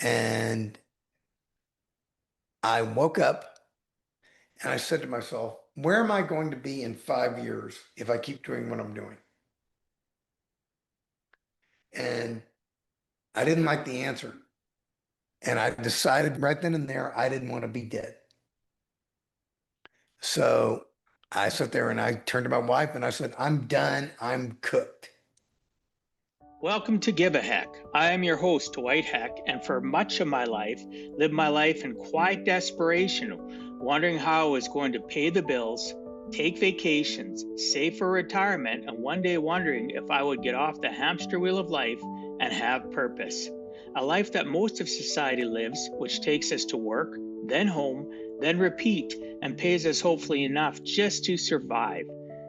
And I woke up and I said to myself, where am I going to be in 5 years if I keep doing what I'm doing? And I didn't like the answer. And I decided right then and there, I didn't want to be dead. So I sat there and I turned to my wife and I said, I'm done. I'm cooked. Welcome to Give a Heck. I am your host, Dwight Heck, and for much of my life, lived my life in quiet desperation, wondering how I was going to pay the bills, take vacations, save for retirement, and one day wondering if I would get off the hamster wheel of life and have purpose. A life that most of society lives, which takes us to work, then home, then repeat, and pays us hopefully enough just to survive.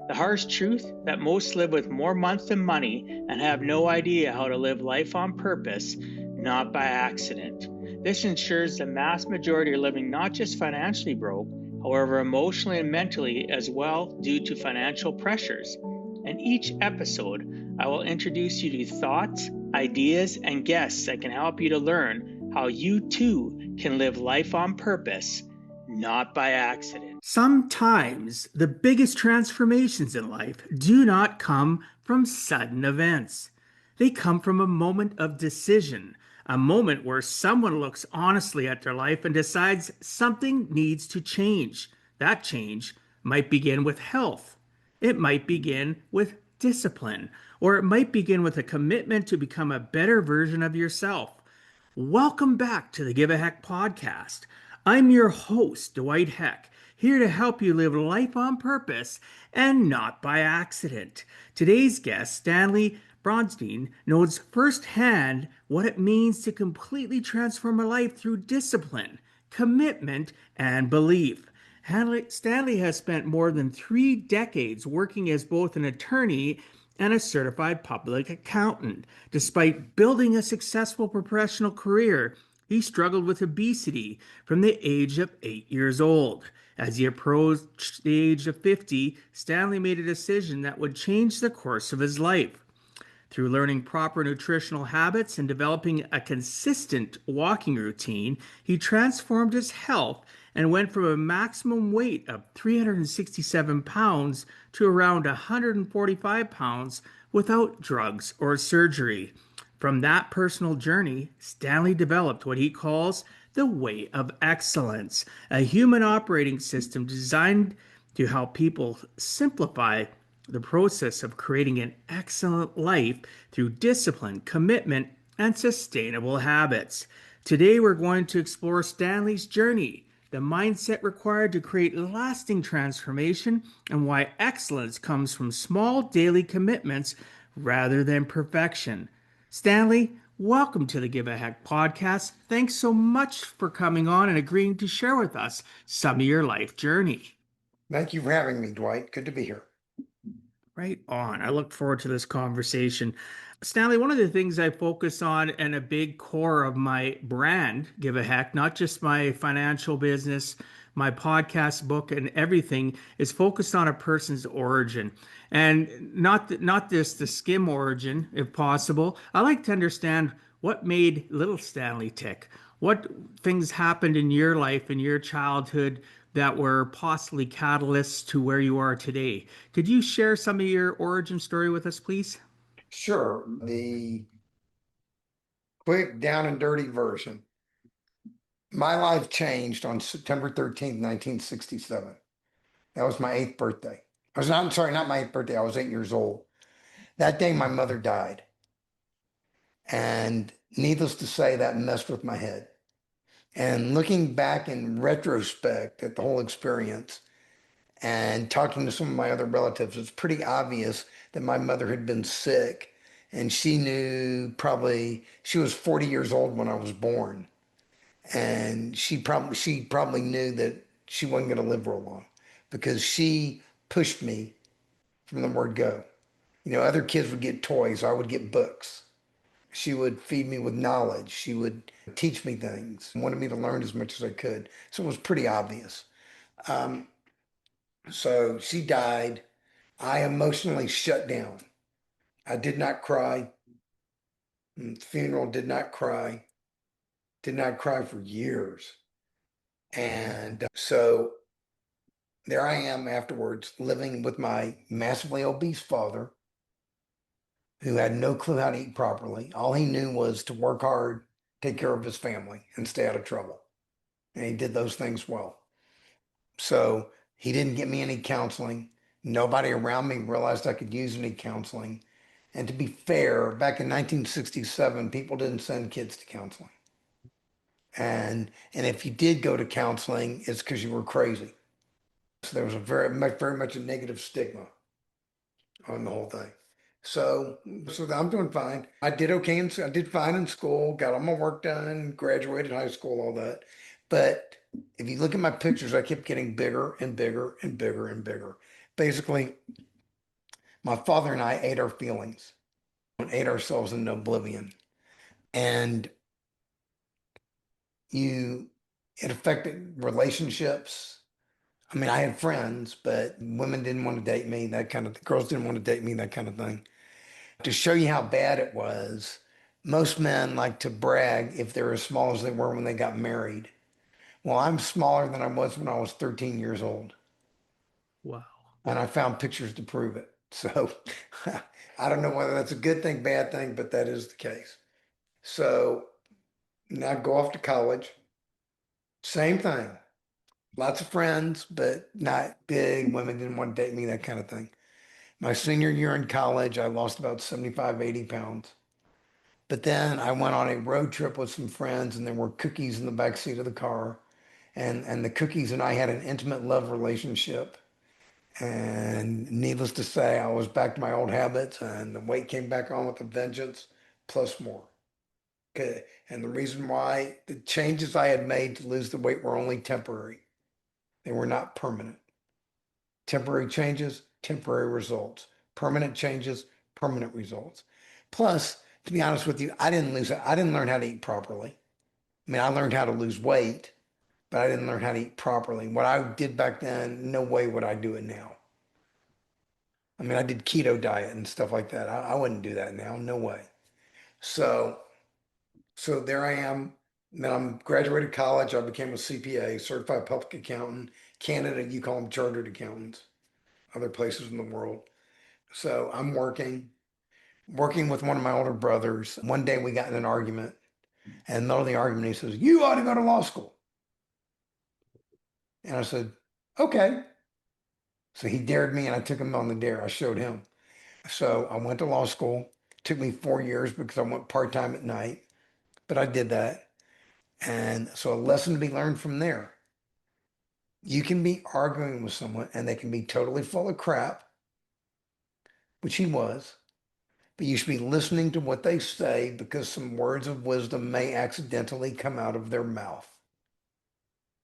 The harsh truth that most live with more months than money and have no idea how to live life on purpose, not by accident. This ensures the mass majority are living not just financially broke, however, emotionally and mentally as well due to financial pressures. In each episode, I will introduce you to thoughts, ideas, and guests that can help you to learn how you too can live life on purpose, not by accident. Sometimes the biggest transformations in life do not come from sudden events. They come from a moment of decision, a moment where someone looks honestly at their life and decides something needs to change. That change might begin with health, it might begin with discipline, or it might begin with a commitment to become a better version of yourself. Welcome back to the Give a Heck podcast. I'm your host, Dwight Heck, here to help you live life on purpose and not by accident. Today's guest, Stanley Bronstein, knows firsthand what it means to completely transform a life through discipline, commitment, and belief. Stanley has spent more than 3 decades working as both an attorney and a certified public accountant. Despite building a successful professional career, he struggled with obesity from the age of 8 years old. As he approached the age of 50, Stanley made a decision that would change the course of his life. Through learning proper nutritional habits and developing a consistent walking routine, he transformed his health and went from a maximum weight of 367 pounds to around 145 pounds without drugs or surgery. From that personal journey, Stanley developed what he calls the Way of Excellence, a human operating system designed to help people simplify the process of creating an excellent life through discipline, commitment, and sustainable habits. Today, we're going to explore Stanley's journey, the mindset required to create lasting transformation, and why excellence comes from small daily commitments rather than perfection. Stanley, welcome to the Give a Heck podcast. Thanks so much for coming on and agreeing to share with us some of your life journey. Thank you for having me, Dwight. Good to be here. Right on. I look forward to this conversation. Stanley, one of the things I focus on and a big core of my brand, Give a Heck, not just my financial business, my podcast book and everything is focused on a person's origin and not this the skim origin if possible. I like to understand what made little Stanley tick. What things happened in your life in your childhood that were possibly catalysts to where you are today. Could you share some of your origin story with us, please? Sure. The quick, down and dirty version. My life changed on September 13th, 1967. That was my eighth birthday. I was not, I'm sorry, not my eighth birthday. I was 8 years old. That day, my mother died. And needless to say, that messed with my head. And looking back in retrospect at the whole experience and talking to some of my other relatives, it's pretty obvious that my mother had been sick. And she knew probably, she was 40 years old when I was born. And she probably knew that she wasn't going to live real long because she pushed me from the word go. You know, other kids would get toys, I would get books. She would feed me with knowledge. She would teach me things, wanted me to learn as much as I could. So it was pretty obvious. Um, so she died. I emotionally shut down. I did not cry. Funeral did not cry. Did not cry for years. And so there I am afterwards living with my massively obese father who had no clue how to eat properly. All he knew was to work hard, take care of his family, and stay out of trouble. And he did those things well. So he didn't get me any counseling. Nobody around me realized I could use any counseling. And to be fair, back in 1967, people didn't send kids to counseling. And if you did go to counseling, it's because you were crazy. So there was a very much a negative stigma on the whole thing. So, so I'm doing fine. I did okay, and I did fine in school, got all my work done, graduated high school, all that. But if you look at my pictures, I kept getting bigger and bigger and bigger and bigger. Basically, my father and I ate our feelings and ate ourselves into oblivion. And you, it affected relationships. I mean, I had friends, but women didn't want to date me, that kind of, girls didn't want to date me, that kind of thing. To show you how bad it was, most men like to brag if they're as small as they were when they got married. Well, I'm smaller than I was when I was 13 years old, Wow. and I found pictures to prove it. So I don't know whether that's a good thing, bad thing, but that is the case. So now go off to college. Same thing. Lots of friends, but not big. Women didn't want to date me, that kind of thing. My senior year in college, I lost about 75, 80 pounds. But then I went on a road trip with some friends, and there were cookies in the back seat of the car. And the cookies and I had an intimate love relationship. And needless to say, I was back to my old habits, and the weight came back on with a vengeance, plus more. Okay. And the reason why the changes I had made to lose the weight were only temporary. They were not permanent. Temporary changes, temporary results. Permanent changes, permanent results. Plus, to be honest with you, I didn't learn how to eat properly. I mean, I learned how to lose weight, but I didn't learn how to eat properly. What I did back then, no way would I do it now. I mean, I did keto diet and stuff like that. I wouldn't do that now, no way. So, so there I am. Then I'm graduated college. I became a CPA, certified public accountant. Canada, you call them chartered accountants, other places in the world. So I'm working with one of my older brothers. One day we got in an argument, and in the middle of the argument, he says, "You ought to go to law school." And I said, "Okay." So he dared me, and I took him on the dare. I showed him. So I went to law school. It took me 4 years because I went part-time at night, but I did that. And so a lesson to be learned from there. You can be arguing with someone and they can be totally full of crap, which he was, but you should be listening to what they say because some words of wisdom may accidentally come out of their mouth.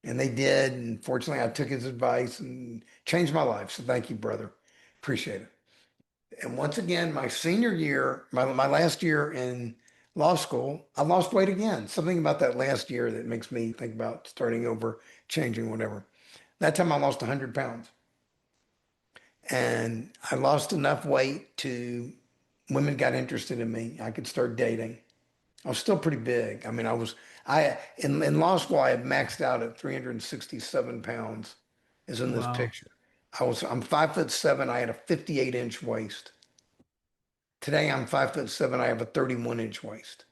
And they did. And fortunately, I took his advice and changed my life. So thank you, brother. Appreciate it. And once again, my senior year, my last year in law school, I lost weight again. Something about that last year that makes me think about starting over, changing, whatever. That time I lost 100 pounds. And I lost enough weight to women got interested in me. I could start dating. I was still pretty big. I mean, in law school, I had maxed out at 367 pounds, is in this Wow. picture. I'm 5'7". I had a 58-inch waist. Today I'm 5'7". I have a 31-inch waist.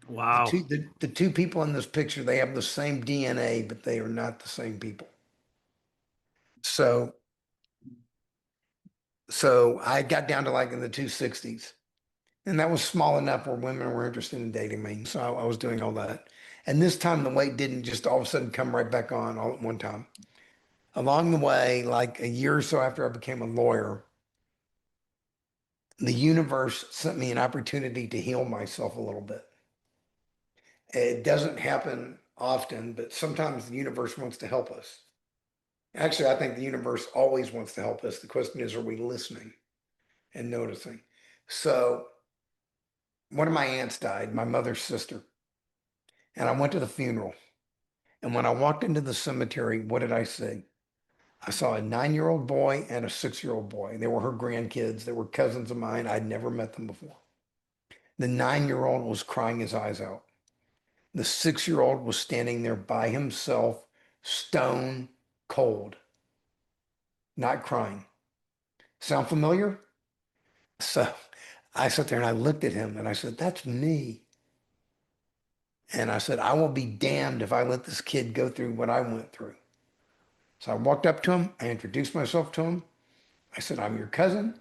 Wow. The two people in this picture, they have the same DNA, but they are not the same people. So so I got down to like in the 260s. And that was small enough where women were interested in dating me. So I was doing all that. And this time the weight didn't just all of a sudden come right back on all at one time. Along the way, like a year or so after I became a lawyer, the universe sent me an opportunity to heal myself a little bit. It doesn't happen often, but sometimes the universe wants to help us. Actually, I think the universe always wants to help us. The question is, are we listening and noticing? So one of my aunts died, my mother's sister, and I went to the funeral. And when I walked into the cemetery, what did I see? I saw a 9-year-old boy and a 6-year-old boy. They were her grandkids. They were cousins of mine. I'd never met them before. The 9-year-old was crying his eyes out. The 6-year-old was standing there by himself, stone cold, not crying. Sound familiar? So I sat there and I looked at him and I said, that's me. And I said, I will be damned if I let this kid go through what I went through. So I walked up to him. I introduced myself to him. I said, I'm your cousin.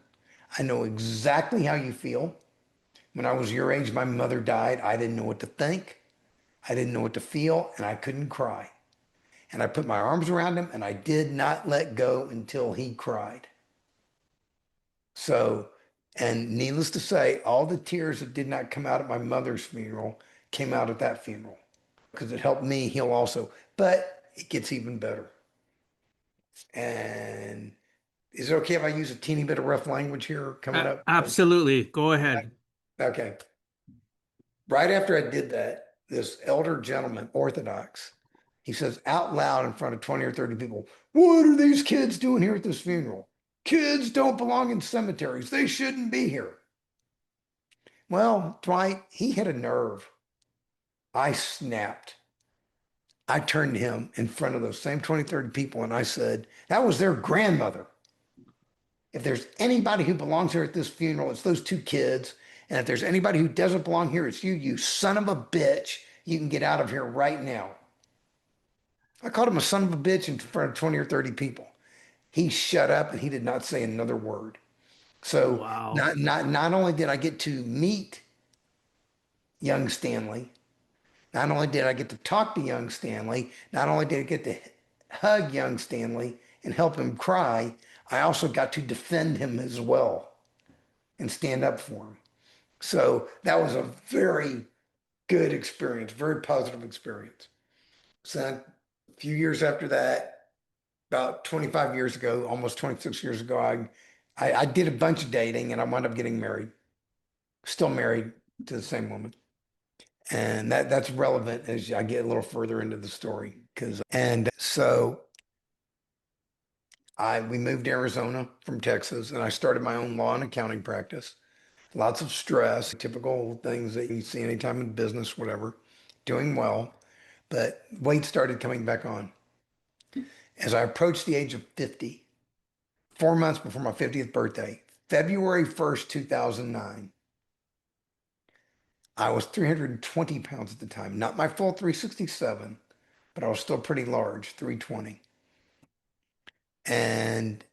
I know exactly how you feel. When I was your age, my mother died. I didn't know what to think. I didn't know what to feel, and I couldn't cry. And I put my arms around him, and I did not let go until he cried. So, and needless to say, all the tears that did not come out at my mother's funeral came out at that funeral because it helped me heal also. But it gets even better. And is it okay if I use a teeny bit of rough language here coming up? Absolutely. Go ahead. Okay. Right after I did that, this elder gentleman, Orthodox, he says out loud in front of 20 or 30 people, what are these kids doing here at this funeral? Kids don't belong in cemeteries. They shouldn't be here. Well, Dwight, he hit a nerve. I snapped. I turned to him in front of those same 20, 30 people and I said, that was their grandmother. If there's anybody who belongs here at this funeral, it's those two kids. And if there's anybody who doesn't belong here, it's you, you son of a bitch. You can get out of here right now. I called him a son of a bitch in front of 20 or 30 people. He shut up and he did not say another word. So Wow. not only did I get to meet young Stanley, not only did I get to talk to young Stanley, not only did I get to hug young Stanley and help him cry, I also got to defend him as well and stand up for him. So that was a very good experience, very positive experience. So a few years after that, about 25 years ago, almost 26 years ago, I did a bunch of dating and I wound up getting married, still married to the same woman. And that's relevant as I get a little further into the story. And so we moved to Arizona from Texas and I started my own law and accounting practice. Lots of stress, typical things that you see anytime in business, whatever, doing well. But weight started coming back on. As I approached the age of 50, 4 months before my 50th birthday, February 1st, 2009, I was 320 pounds at the time, not my full 367, but I was still pretty large, 320. And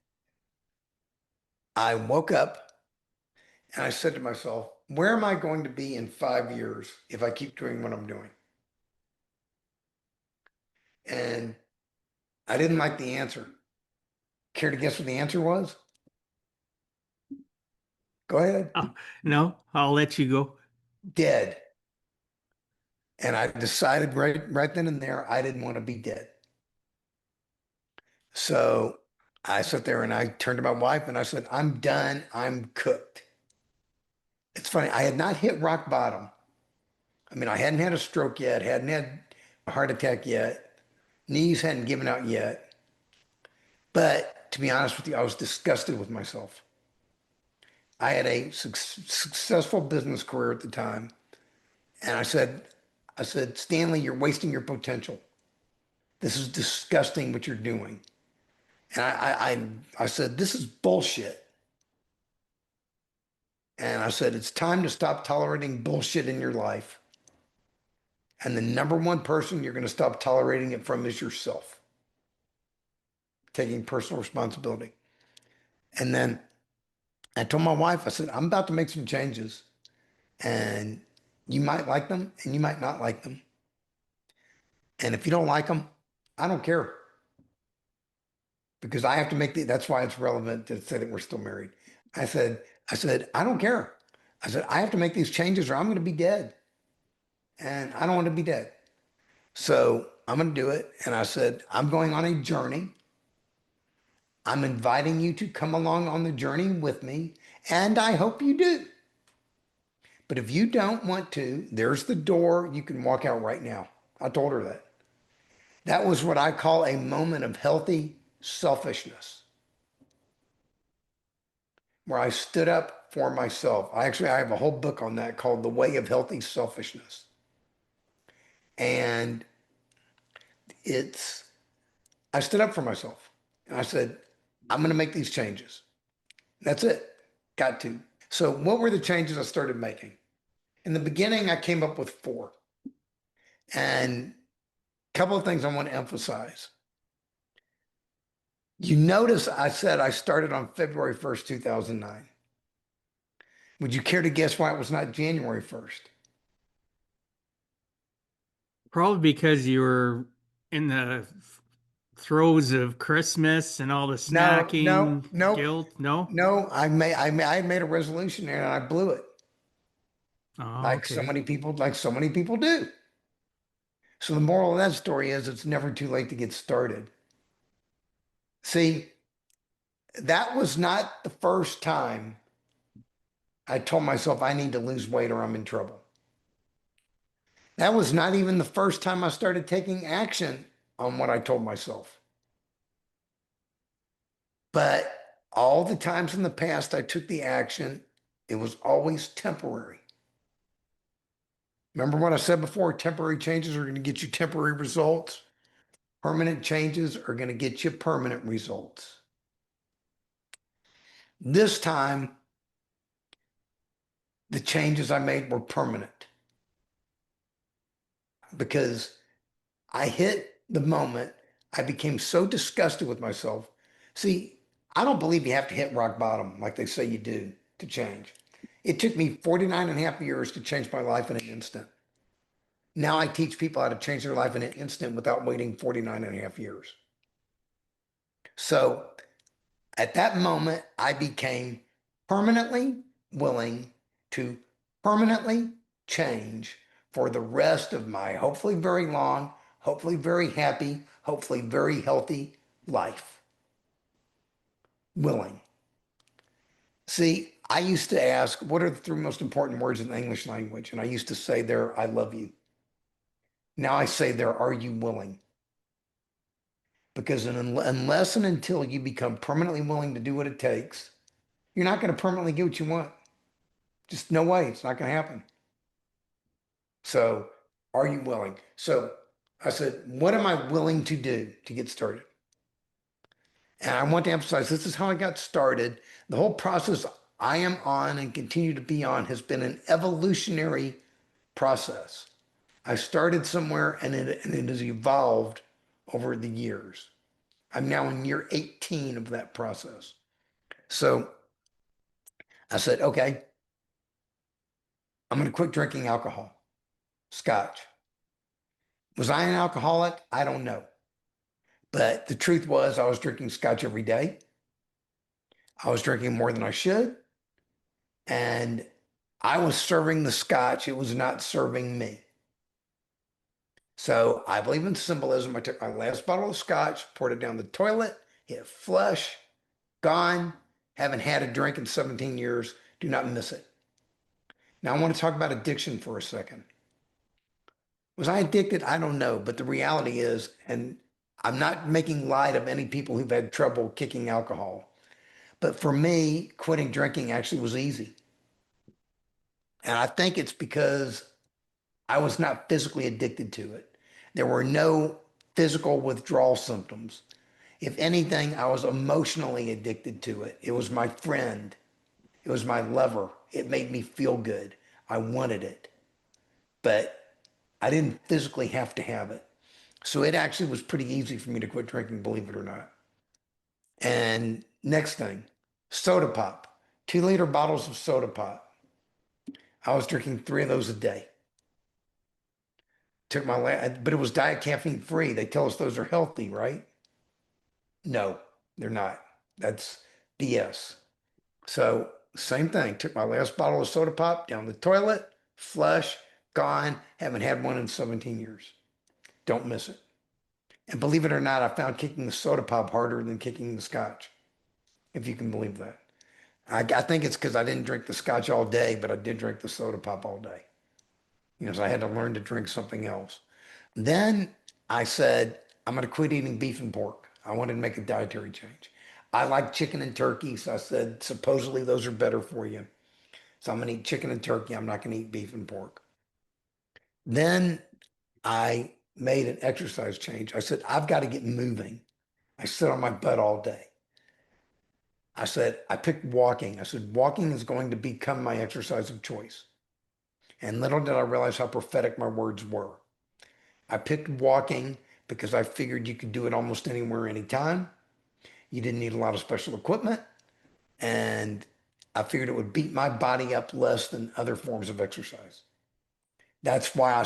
I woke up and I said to myself, where am I going to be in 5 years if I keep doing what I'm doing? And I didn't like the answer. Care to guess what the answer was? Go ahead. Oh, no, I'll let you go. Dead. And I decided right then and there, I didn't want to be dead. So I sat there and I turned to my wife and I said, I'm done. I'm cooked. It's funny. I had not hit rock bottom. I mean, I hadn't had a stroke yet, hadn't had a heart attack yet, knees hadn't given out yet. But to be honest with you, I was disgusted with myself. I had a successful business career at the time. And I said, Stanley, you're wasting your potential. This is disgusting what you're doing. And I said, this is bullshit. And I said, it's time to stop tolerating bullshit in your life. And the number one person you're going to stop tolerating it from is yourself. Taking personal responsibility. And then I told my wife, I said, I'm about to make some changes. And you might like them and you might not like them. And if you don't like them, I don't care. Because I have to make that's why it's relevant to say that we're still married. I said, I don't care. I said, I have to make these changes or I'm going to be dead. And I don't want to be dead. So I'm going to do it. And I said, I'm going on a journey. I'm inviting you to come along on the journey with me. And I hope you do. But if you don't want to, there's the door. You can walk out right now. I told her that. That was what I call a moment of healthy selfishness, where I stood up for myself. I have a whole book on that called The Way of Healthy Selfishness. And I stood up for myself and I said, I'm going to make these changes. That's it. Got to. So what were the changes I started making? In the beginning, I came up with four. And a couple of things I want to emphasize. You notice I said I started on February 1st, 2009. Would you care to guess why it was not January 1st? Probably because you were in the throes of Christmas and all the No, no, snacking nope, guilt. No? no. I had made a resolution and I blew it, Oh, okay. like so many people do. So the moral of that story is it's never too late to get started. See, that was not the first time I told myself I need to lose weight or I'm in trouble. That was not even the first time I started taking action on what I told myself. But all the times in the past I took the action, it was always temporary. Remember what I said before? Temporary changes are going to get you temporary results. Permanent changes are going to get you permanent results. This time, the changes I made were permanent because I hit the moment I became so disgusted with myself. See, I don't believe you have to hit rock bottom like they say you do to change. It took me 49 and a half years to change my life in an instant. Now I teach people how to change their life in an instant without waiting 49 and a half years. So at that moment, I became permanently willing to permanently change for the rest of my hopefully very long, hopefully very happy, hopefully very healthy life. Willing. See, I used to ask, what are the three most important words in the English language? And I used to say there, I love you. Now I say there, are you willing? Because unless and until you become permanently willing to do what it takes, you're not going to permanently get what you want. Just no way. It's not going to happen. So, are you willing? So, I said, what am I willing to do to get started? And I want to emphasize this is how I got started. The whole process I am on and continue to be on has been an evolutionary process. I started somewhere and it has evolved over the years. I'm now in year 18 of that process. So I said, okay, I'm going to quit drinking alcohol, scotch. Was I an alcoholic? I don't know. But the truth was, I was drinking scotch every day. I was drinking more than I should. And I was serving the scotch. It was not serving me. So I believe in symbolism. I took my last bottle of scotch, poured it down the toilet, hit flush, gone. Haven't had a drink in 17 years. Do not miss it. Now I want to talk about addiction for a second. Was I addicted? I don't know. But the reality is, and I'm not making light of any people who've had trouble kicking alcohol. But for me, quitting drinking actually was easy. And I think it's because I was not physically addicted to it. There were no physical withdrawal symptoms. If anything, I was emotionally addicted to it. It was my friend. It was my lover. It made me feel good. I wanted it. But I didn't physically have to have it. So it actually was pretty easy for me to quit drinking, believe it or not. And next thing, soda pop, 2 liter bottles of soda pop. I was drinking 3 of those a day. Took my but it was diet caffeine free. They tell us those are healthy, right? No, they're not. That's BS. So same thing. Took my last bottle of soda pop down the toilet, flush, gone. Haven't had one in 17 years. Don't miss it. And believe it or not, I found kicking the soda pop harder than kicking the scotch, if you can believe that. I think it's because I didn't drink the scotch all day, but I did drink the soda pop all day. So I had to learn to drink something else. Then I said, I'm going to quit eating beef and pork. I wanted to make a dietary change. I like chicken and turkey, so I said, supposedly those are better for you. So I'm going to eat chicken and turkey. I'm not going to eat beef and pork. Then I made an exercise change. I said, I've got to get moving. I sit on my butt all day. I said, I picked walking. I said, walking is going to become my exercise of choice. And little did I realize how prophetic my words were. I picked walking because I figured you could do it almost anywhere, anytime. You didn't need a lot of special equipment. And I figured it would beat my body up less than other forms of exercise. That's why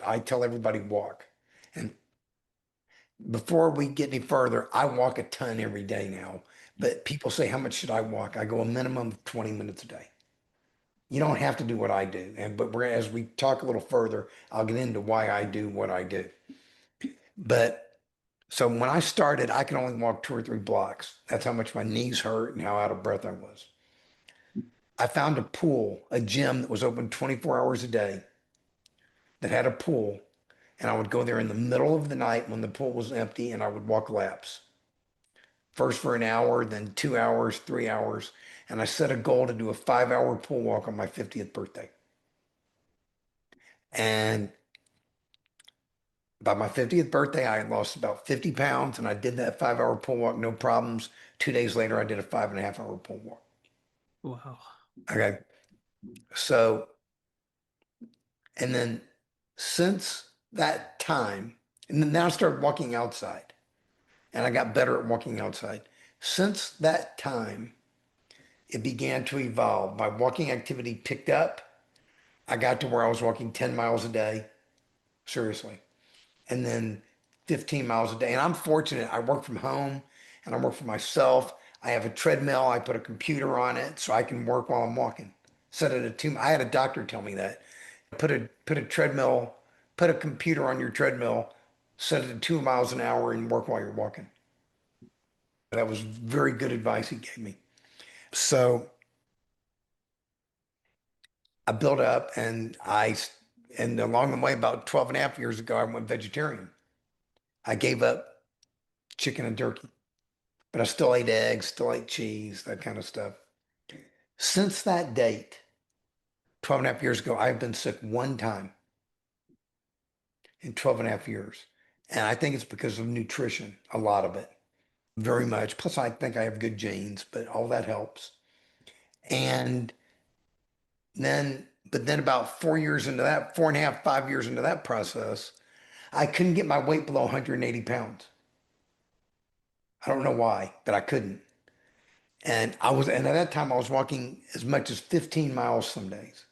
I tell everybody walk. And before we get any further, I walk a ton every day now. But people say, how much should I walk? I go a minimum of 20 minutes a day. You don't have to do what I do. As we talk a little further, I'll get into why I do what I do. But so when I started, I could only walk 2 or 3 blocks. That's how much my knees hurt and how out of breath I was. I found a pool, a gym that was open 24 hours a day that had a pool. And I would go there in the middle of the night when the pool was empty and I would walk laps. First for an hour, then 2 hours, 3 hours. And I set a goal to do a 5-hour pool walk on my 50th birthday. And by my 50th birthday, I had lost about 50 pounds and I did that 5-hour pull walk, no problems. 2 days later, I did a 5.5-hour pull walk. Wow. Okay. So, and then since that time, and then I started walking outside and I got better at walking outside. Since that time, it began to evolve. My walking activity picked up. I got to where I was walking 10 miles a day, seriously. And then 15 miles a day. And I'm fortunate. I work from home and I work for myself. I have a treadmill. I put a computer on it so I can work while I'm walking. Set it at 2. I had a doctor tell me that. Put a treadmill, put a computer on your treadmill, set it at 2 miles an hour and work while you're walking. That was very good advice he gave me. So I built up and along the way, about 12 and a half years ago, I went vegetarian. I gave up chicken and turkey. But I still ate eggs, still ate cheese, that kind of stuff. Since that date, 12 and a half years ago, I've been sick one time in 12 and a half years. And I think it's because of nutrition, a lot of it, very much. Plus, I think I have good genes, but all that helps. And but then about 4 years into that, 4.5, 5 years into that process, I couldn't get my weight below 180 pounds. I don't know why, but I couldn't. And at that time, I was walking as much as 15 miles some days.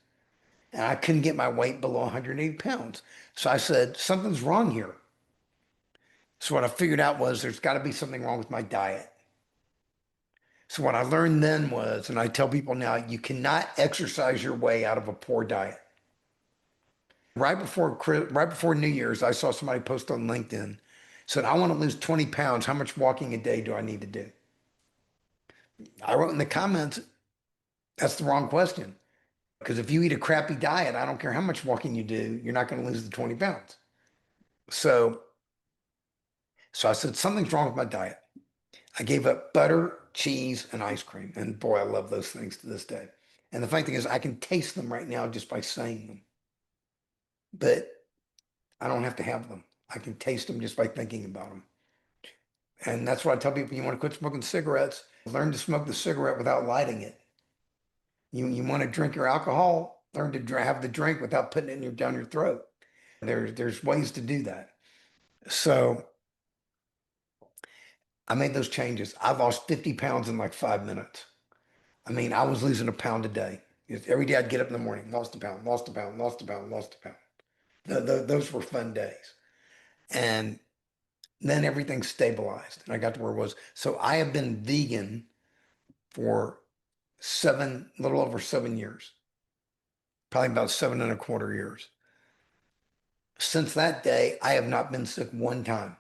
And I couldn't get my weight below 180 pounds. So I said, something's wrong here. So what I figured out was there's got to be something wrong with my diet. So what I learned then was, and I tell people now, you cannot exercise your way out of a poor diet. Right before New Year's, I saw somebody post on LinkedIn, said, I want to lose 20 pounds. How much walking a day do I need to do? I wrote in the comments, that's the wrong question. Because if you eat a crappy diet, I don't care how much walking you do, you're not going to lose the 20 pounds. So, so I said, something's wrong with my diet. I gave up butter, cheese, and ice cream. And boy, I love those things to this day. And the funny thing is, I can taste them right now just by saying them. But I don't have to have them. I can taste them just by thinking about them. And that's what I tell people, you want to quit smoking cigarettes, learn to smoke the cigarette without lighting it. You want to drink your alcohol, learn to have the drink without putting it down your throat. There's ways to do that. So I made those changes. I lost 50 pounds in like 5 minutes. I mean, I was losing a pound a day. Every day I'd get up in the morning, lost a pound, lost a pound, lost a pound, lost a pound. Those were fun days. And then everything stabilized and I got to where it was. So I have been vegan for little over 7 years, probably about 7.25 years. Since that day, I have not been sick one time.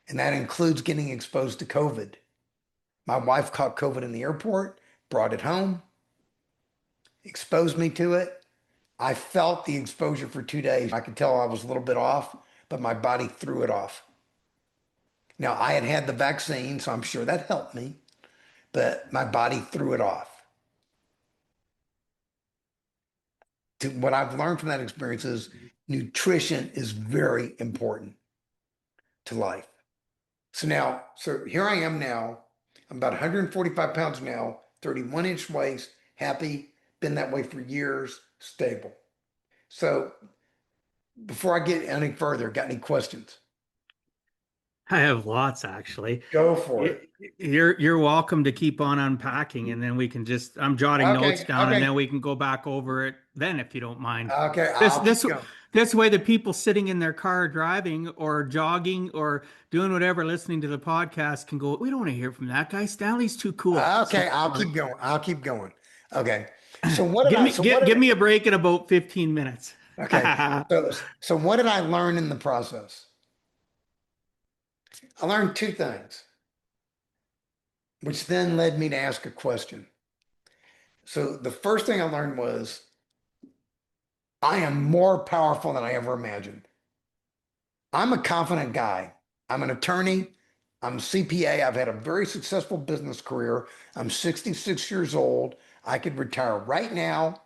And that includes getting exposed to COVID. My wife caught COVID in the airport, brought it home, exposed me to it. I felt the exposure for 2 days. I could tell I was a little bit off, but my body threw it off. Now, I had had the vaccine, so I'm sure that helped me, but my body threw it off. what I've learned from that experience is nutrition is very important to life. So here I am now. I'm about 145 pounds now, 31-inch waist, happy, been that way for years, stable. So before I get any further, got any questions? I have lots actually. Go for it. You're welcome to keep on unpacking, and then we can just I'm jotting notes Okay, down, and okay, then we can go back over it then if you don't mind. okay, This I'll keep this going. this way the people sitting in their car driving or jogging or doing whatever listening to the podcast can go, we don't want to hear from that guy. Stanley's too cool. So Okay, I'll keep going. I'll keep going. Okay. So what did I, so what give did, me a break in about 15 minutes. okay. So what did I learn in the process? I learned two things, which then led me to ask a question. So the first thing I learned was I am more powerful than I ever imagined. I'm a confident guy. I'm an attorney. I'm a CPA. I've had a very successful business career. I'm 66 years old. I could retire right now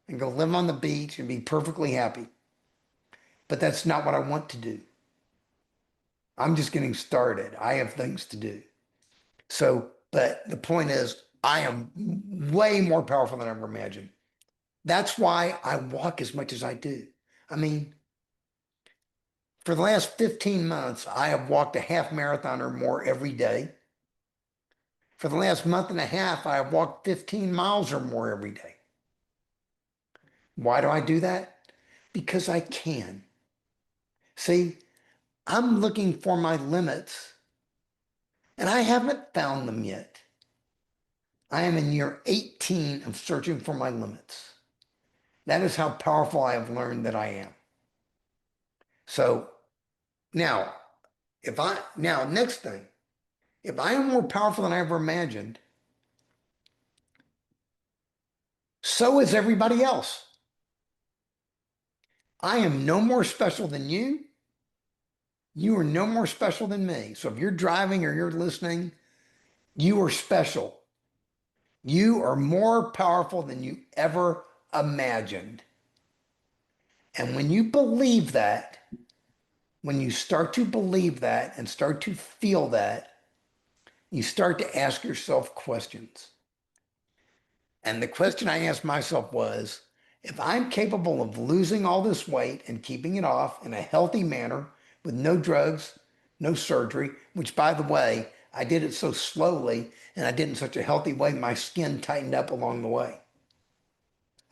and go live on the beach and be perfectly happy. But that's not what I want to do. I'm just getting started. I have things to do. So, but the point is, I am way more powerful than I ever imagined. That's why I walk as much as I do. I mean, for the last 15 months, I have walked a half marathon or more every day. For the last month and a half, I have walked 15 miles or more every day. Why do I do that? Because I can. See, I'm looking for my limits, and I haven't found them yet. I am in year 18 of searching for my limits. That is how powerful I have learned that I am. So now, next thing, if I am more powerful than I ever imagined, so is everybody else. I am no more special than you. You are no more special than me. So if you're driving or you're listening, you are special. You are more powerful than you ever imagined. And when you believe that, when you start to believe that and start to feel that, you start to ask yourself questions. And the question I asked myself was, if I'm capable of losing all this weight and keeping it off in a healthy manner with no drugs, no surgery, which by the way, I did it so slowly and I did it in such a healthy way, my skin tightened up along the way.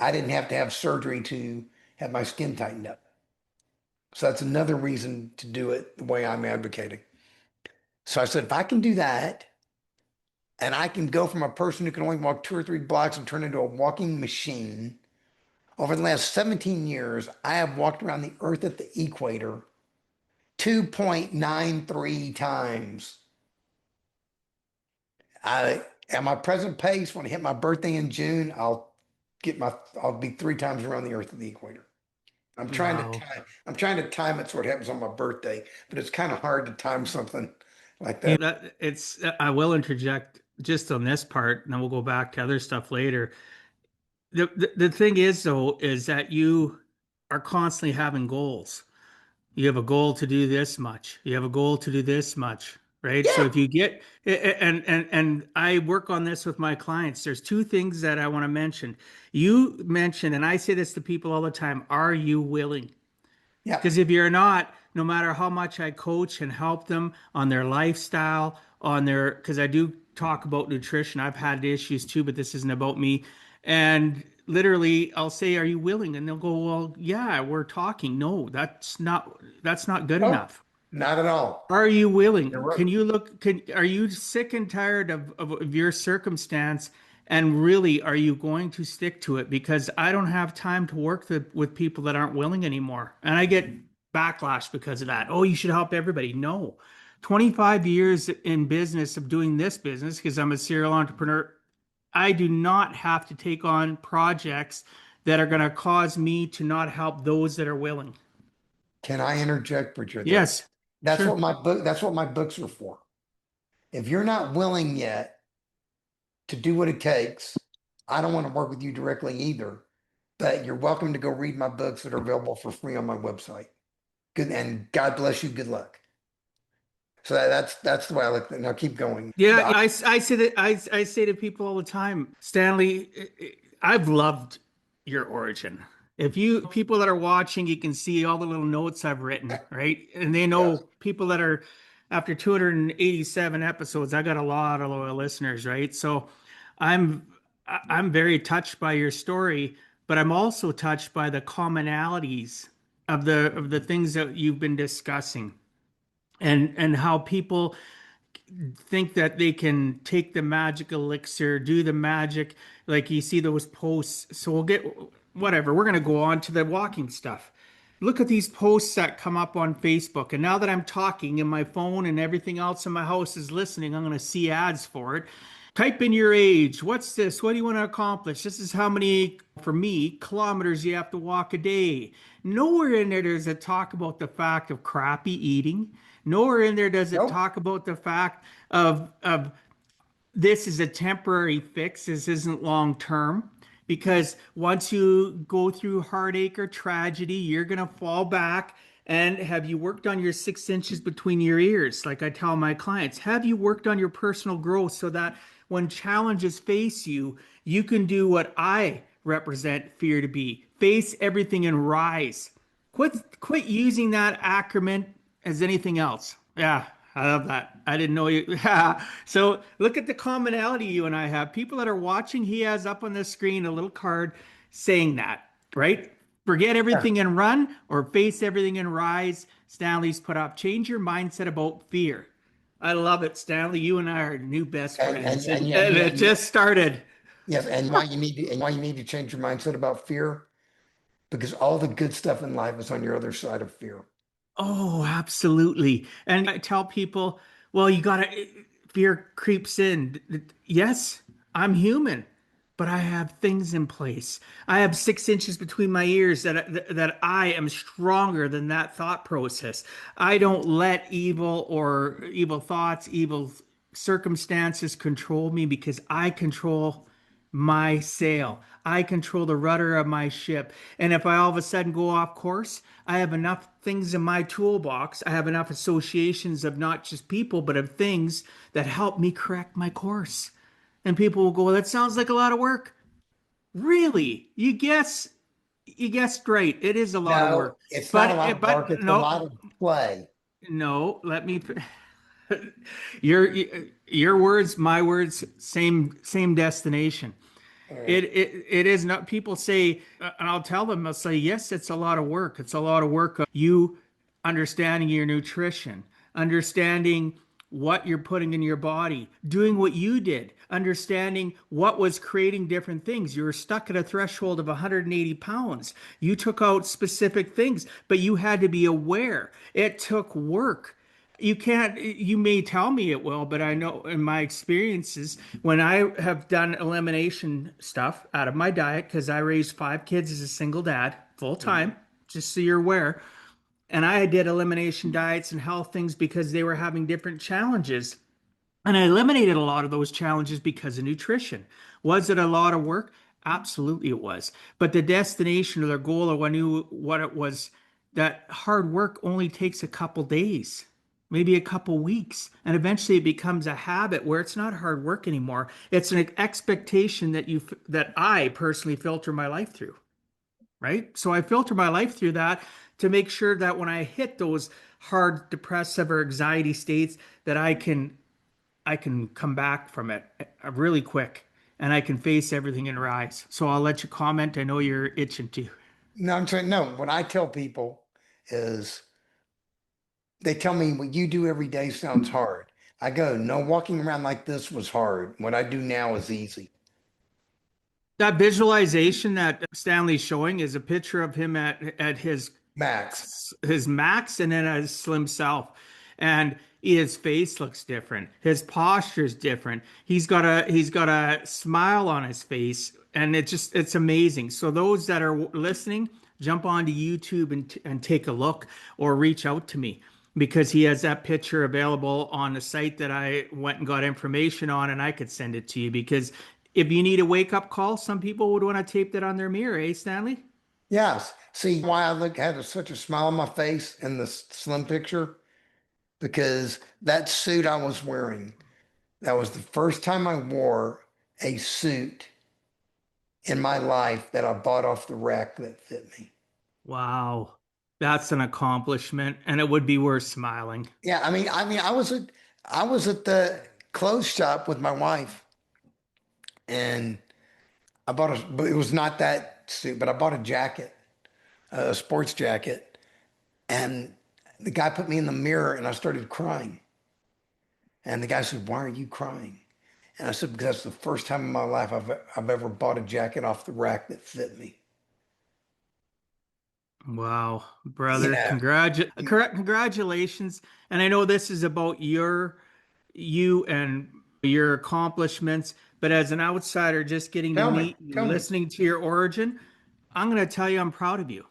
I didn't have to have surgery to have my skin tightened up. So that's another reason to do it the way I'm advocating. So I said, if I can do that, and I can go from a person who can only walk 2 or 3 blocks and turn into a walking machine. Over the last 17 years, I have walked around the earth at the equator 2.93 times. At my present pace, when I hit my birthday in June, I'll be 3 times around the earth at the equator. Wow. I'm trying to time it so it happens on my birthday, but it's kind of hard to time something like You that. know, that it's I will interject just on this part, and then we'll go back to other stuff later. The thing is though, is that you are constantly having goals. You have a goal to do this much. You have a goal to do this much, right? So Yeah, if you get and I work on this with my clients. There's two things that I want to mention. You mentioned, and I say this to people all the time, are you willing? yeah. Because if you're not, no matter how much I coach and help them on their lifestyle, on their, because I do talk about nutrition, I've had issues too, but this isn't about me. And literally, I'll say, "Are you willing?" And they'll go, "Well, yeah, we're talking." No, that's not good Oh, enough. not at all. Are you You're willing? right. Can you look? Are you sick and tired of your circumstance? And really, are you going to stick to it? Because I don't have time to work with people that aren't willing anymore. And I get backlash because of that. Oh, you should help everybody. No. 25 years in business of doing this business, because I'm a serial entrepreneur, I do not have to take on projects that are going to cause me to not help those that are willing. Can I interject, Richard, there? Yes, sure. That's what my books are for. If you're not willing yet to do what it takes, I don't want to work with you directly either. but you're welcome to go read my books that are available for free on my website. Good, and God bless you. Good luck. So that's the way I look at it. Now keep going. Yeah, I say that I say to people all the time, Stanley, I've loved your origin. If you people that are watching, you can see all the little notes I've written, right? And they Yes. know people that are after 287 episodes, I got a lot of loyal listeners, right? So I'm I'm very touched by your story, but I'm also touched by the commonalities of the things that you've been discussing and how people think that they can take the magic elixir, do the magic, like you see those posts. So we'll get whatever. We're going to go on to the walking stuff. Look at these posts that come up on Facebook. And now that I'm talking and my phone and everything else in my house is listening, I'm going to see ads for it. Type in your age. What's this? What do you want to accomplish? This is how many, for me, kilometers you have to walk a day. Nowhere in there does it talk about the fact of crappy eating. Nowhere in there does it Nope. talk about the fact of this is a temporary fix. This isn't long term. Because once you go through heartache or tragedy, you're going to fall back. And have you worked on your 6 inches between your ears? Like I tell my clients, have you worked on your personal growth so that when challenges face you, you can do what I represent fear to be face everything and rise. Quit using that acronym as anything else. Yeah, I love that. I didn't know you. Yeah. So look at the commonality you and I have. People that are watching, he has up on the screen a little card saying that, right? Forget Yeah. everything and run or face everything and rise. Stanley's put up. Change your mindset about fear. I love it, Stanley. You and I are new best And and friends. and, And it and just started. yes, and why you need to change your mindset about fear, because all the good stuff in life is on your other side of fear. Oh, absolutely. And I tell people, well, you gotta, fear creeps in. Yes, I'm human, but I have things in place. I have 6 inches between my ears that I am stronger than that thought process. I don't let evil or evil thoughts, evil circumstances control me because I control my sail. I control the rudder of my ship. And if I all of a sudden go off course, I have enough things in my toolbox. I have enough associations of not just people, but of things that help me correct my course. And people will go, well, that sounds like a lot of work. Really? You guessed right. It is a lot of No, work. it's not a lot But of work. It's a no, lot of play. no, let me your your words, my words, same destination. All right. It is not. People say, and I'll tell them, I'll say, yes, it's a lot of work. It's a lot of work of you understanding your nutrition, understanding what you're putting in your body, doing what you did, understanding what was creating different things. You were stuck at a threshold of 180 pounds. You took out specific things, but you had to be aware. It took work. You can't, you may tell me it will, but I know in my experiences, when I have done elimination stuff out of my diet, because I raised 5 kids as a single dad, full Mhm. time, just so you're aware. And I did elimination diets and health things because they were having different challenges. And I eliminated a lot of those challenges because of nutrition. Was it a lot of work? Absolutely, it was. But the destination or the goal, or I knew what it was, that hard work only takes a couple days, maybe a couple weeks. And eventually it becomes a habit where it's not hard work anymore. It's an expectation that I personally filter my life through, right? So I filter my life through that to make sure that when I hit those hard depressive or anxiety states, that I can come back from it really quick and I can face everything and rise. So I'll let you comment. I know you're itching to. No, I'm saying no. What I tell people is they tell me what you do every day sounds hard. I go, no, walking around like this was hard. What I do now is easy. That visualization that Stanley's showing is a picture of him at Max. his max and then his slim self. And his face looks different. His posture is different. He's got a smile on his face, and it's amazing. So those that are listening, jump onto YouTube and take a look or reach out to me because he has that picture available on the site that I went and got information on, and I could send it to you because If you need a wake up call, some people would want to tape that on their mirror, eh, Stanley? Yes. See why I such a smile on my face in the slim picture? Because that suit I was wearing, that was the first time I wore a suit in my life that I bought off the rack that fit me. Wow. That's an accomplishment, and it would be worth smiling. Yeah, I was at the clothes shop with my wife, and but it was not that suit, but I bought a jacket, a sports jacket, and the guy put me in the mirror, and I started crying. And the guy said, "Why are you crying?" And I said, "Because that's the first time in my life I've ever bought a jacket off the rack that fit me." Wow, brother, Yeah. congratulations. And I know this is about you and your accomplishments, but as an outsider just getting to meet you, Tell me. listening to your origin, I'm going to tell you I'm proud of you.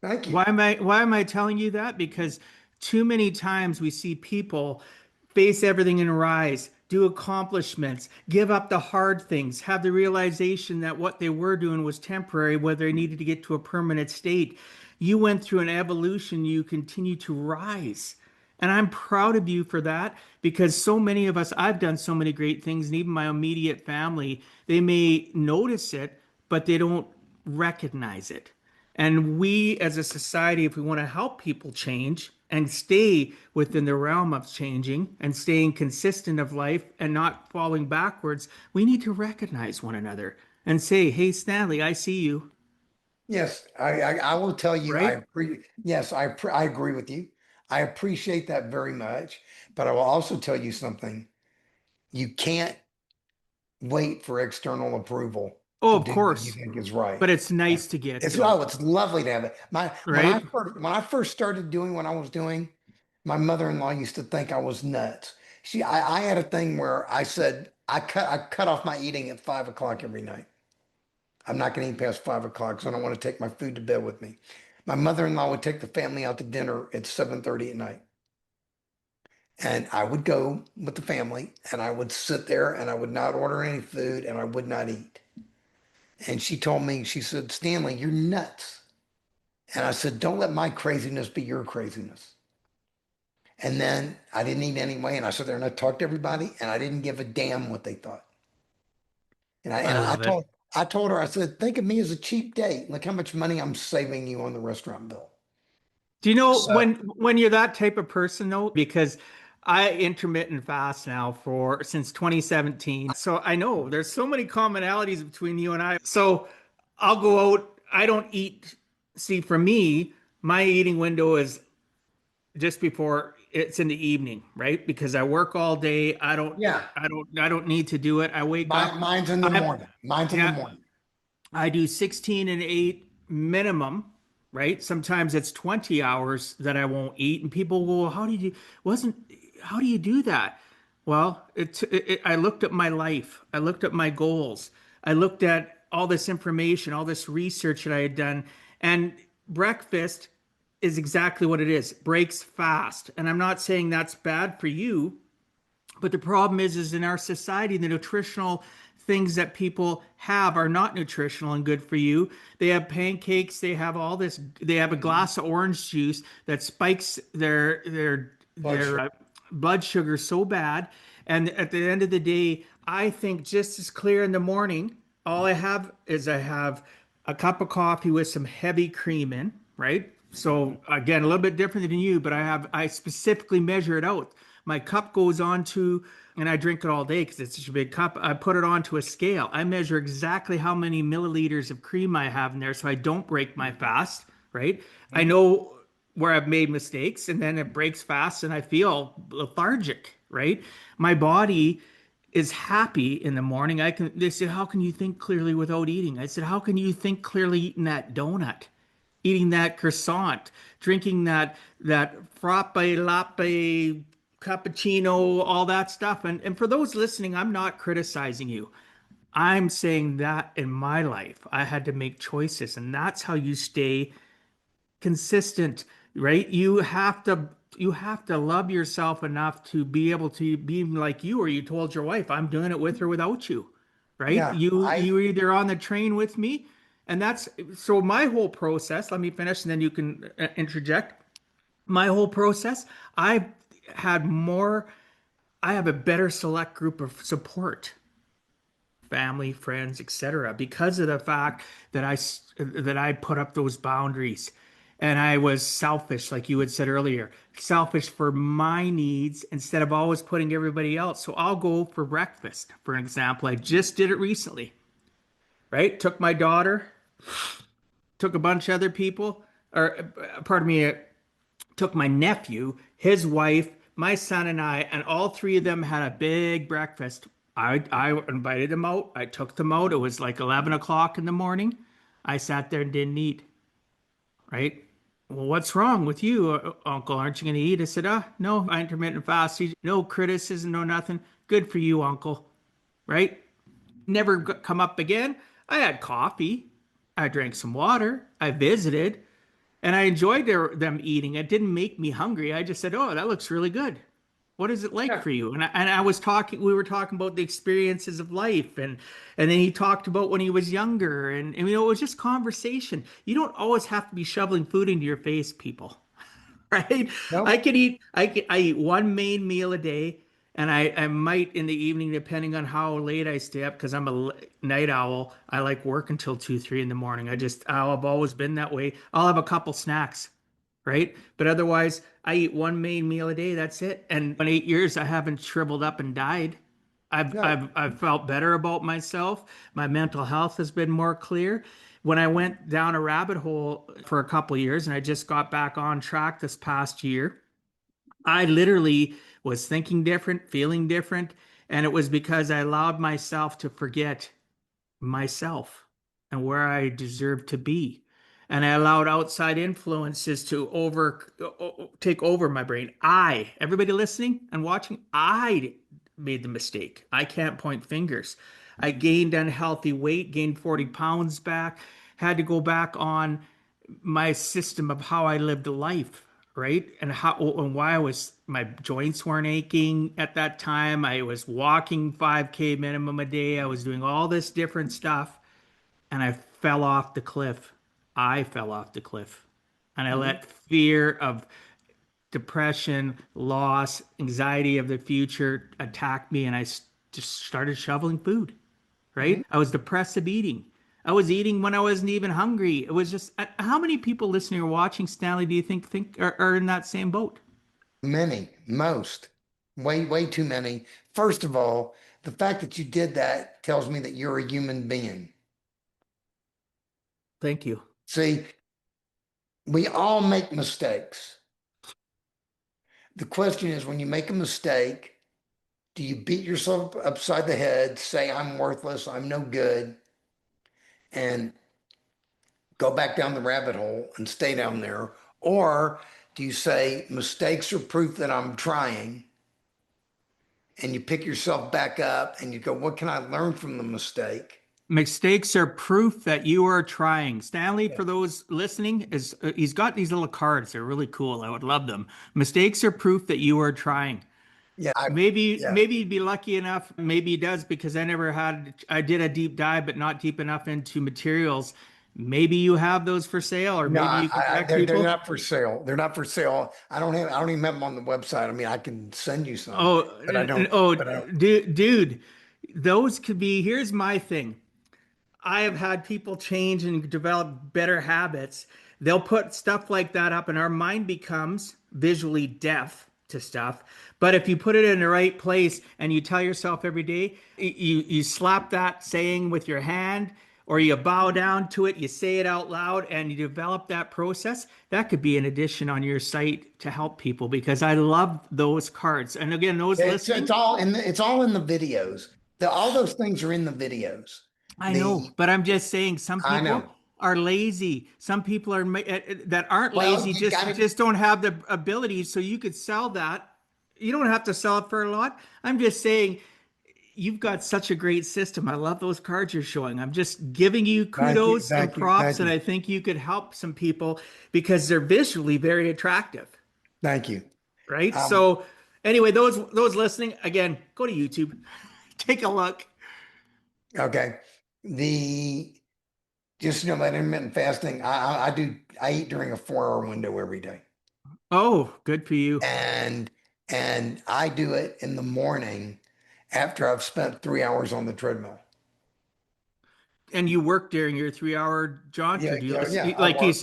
Thank you. Why am I telling you that? Because too many times we see people face everything and rise, do accomplishments, give up the hard things, have the realization that what they were doing was temporary, whether they needed to get to a permanent state. You went through an evolution, you continue to rise. And I'm proud of you for that because so many of us, I've done so many great things, and even my immediate family, they may notice it, but they don't recognize it. And we as a society, if we want to help people change and stay within the realm of changing and staying consistent of life and not falling backwards, we need to recognize one another and say, hey, Stanley, I see you, Yes, I will tell you, right? I agree with you. I appreciate that very much, but I will also tell you something. You can't wait for external approval Oh, to of do what you course. think is right. But it's nice to get It's to it, oh, it's lovely to have it. My right? when I first started doing what I was doing, my mother-in-law used to think I was nuts. I had a thing where I said I cut off my eating at 5 o'clock every night. I'm not going to eat past 5 o'clock, so I don't want to take my food to bed with me. My mother-in-law would take the family out to dinner at 7:30 at night. And I would go with the family and I would sit there and I would not order any food and I would not eat. And she told me, she said, "Stanley, you're nuts." And I said, "Don't let my craziness be your craziness." And then I didn't eat anyway. And I sat there and I talked to everybody and I didn't give a damn what they thought. I love it. I told her, I said, "Think of me as a cheap date. Look how much money I'm saving you on the restaurant bill." Do you know So when you're that type of person though? Because I intermittent fast now for since 2017. So I know there's so many commonalities between you and I. So I'll go out, I don't eat. See, for me, my eating window is just before it's in the evening, right? Because I work all day. yeah, I don't need to do it. I wake up. mine's in the I morning. Mine's in the yeah, morning. I do 16 and 8 minimum, right? Sometimes it's 20 hours that I won't eat. And people go, well, how do you do that? Well, I looked at my life. I looked at my goals. I looked at all this information, all this research that I had done. And breakfast is exactly what it is. Breaks fast. And I'm not saying that's bad for you, but the problem is in our society, the nutritional things that people have are not nutritional and good for you. They have pancakes, they have all this, they have a glass of orange juice that spikes Blood their sugar. blood sugar so bad. And at the end of the day, I think just as clear in the morning, all I have a cup of coffee with some heavy cream in, right? So again, a little bit different than you, but I specifically measure it out. My cup goes on to, and I drink it all day because it's such a big cup. I put it onto a scale. I measure exactly how many milliliters of cream I have in there so I don't break my fast, right? I know where I've made mistakes and then it breaks fast and I feel lethargic, right? My body is happy in the morning. They said, how can you think clearly without eating? I said, how can you think clearly eating that donut? Eating that croissant, drinking that frappe, latte, cappuccino, all that stuff. And for those listening, I'm not criticizing you. I'm saying that in my life, I had to make choices, and that's how you stay consistent, right? You have to love yourself enough to be able to be like you, or you told your wife, I'm doing it with or without you. right? Yeah. You were either on the train with me, and that's so my whole process. Let me finish, and then you can interject. My whole process, I had more. I have a better select group of support, family, friends, etc., because of the fact that I put up those boundaries. And I was selfish, like you had said earlier, selfish for my needs instead of always putting everybody else. So I'll go for breakfast, for an example. I just did it recently, right? Took my daughter, took a bunch of other people, or pardon me, took my nephew, his wife, my son, and I, and all three of them had a big breakfast. I invited them out. I took them out. It was like 11 o'clock in the morning. I sat there and didn't eat, right? Well, what's wrong with you, Uncle? Aren't you going to eat? I said, no, I intermittent fasting. No criticism, no nothing. Good for you, Uncle, right? Never come up again. I had coffee. I drank some water. I visited. And I enjoyed them eating. It didn't make me hungry. I just said, "Oh, that looks really good. What is it like Yeah. for you?" And I was talking. We were talking about the experiences of life, and then he talked about when he was younger, and it was just conversation. You don't always have to be shoveling food into your face, people. Right? Nope. I eat one main meal a day, and I might in the evening, depending on how late I stay up, because I'm a night owl. I like work until 2, 3 in the morning. I've always been that way. I'll have a couple snacks, right? But otherwise, I eat one main meal a day. That's it. And in 8 years, I haven't shriveled up and died. No. I've felt better about myself. My mental health has been more clear. When I went down a rabbit hole for a couple of years and I just got back on track this past year, I literally was thinking different, feeling different, and it was because I allowed myself to forget myself and where I deserve to be. And I allowed outside influences to take over my brain. Everybody listening and watching, I made the mistake. I can't point fingers. I gained unhealthy weight, gained 40 pounds back, had to go back on my system of how I lived a life, right? And how and why my joints weren't aching at that time. I was walking 5K minimum a day. I was doing all this different stuff, and I fell off the cliff. I fell off the cliff. And I Mhm. let fear of depression, loss, anxiety of the future attack me, and just started shoveling food, Mhm. right? I was depressive eating. I was eating when I wasn't even hungry. It was just how many people listening or watching, Stanley, do you think are in that same boat? Many, most, way too many. First of all, the fact that you did that tells me that you're a human being. Thank you. See, we all make mistakes. The question is, when you make a mistake, do you beat yourself upside the head, say, I'm worthless, I'm no good, and go back down the rabbit hole and stay down there? Or do you say, mistakes are proof that I'm trying, and you pick yourself back up and you go, what can I learn from the mistake? Mistakes are proof that you are trying. Stanley, Yeah. for those listening, is he's got these little cards. They're really cool. I would love them. Mistakes are proof that you are trying. Yeah, yeah, Maybe he'd be lucky enough. Maybe he does because I did a deep dive, but not deep enough into materials. Maybe you have those for sale, or no, maybe you can direct they're people. not for sale. They're not for sale. I don't even have them on the website. I mean, I can send you some, Oh, but I don't, oh, but I don't. dude, those could be. Here's my thing. I have had people change and develop better habits. They'll put stuff like that up, and our mind becomes visually deaf to stuff. But if you put it in the right place and you tell yourself every day, you slap that saying with your hand, or you bow down to it, you say it out loud, and you develop that process. That could be an addition on your site to help people because I love those cards. And again, those It's listening, all in it's all in the videos. All those things are in the videos. I know, The but I'm just saying some I people know. are lazy. Some people that aren't Well, lazy you got to. just don't have the ability. So you could sell that. You don't have to sell it for a lot. I'm just saying you've got such a great system. I love those cards you're showing. I'm just giving you Thank you, kudos and thank you, props, thank and you, I think you could help some people because they're visually very attractive, thank you. right? Um, So anyway, those listening, again, go to YouTube, take a look. Okay. The just that intermittent fasting, I eat during a 4 hour window every day. Oh, good for you. And I do it in the morning after I've spent 3 hours on the treadmill. And you work during your 3 hour jaunt, or Yeah, do you yeah, listen? yeah. I Like work.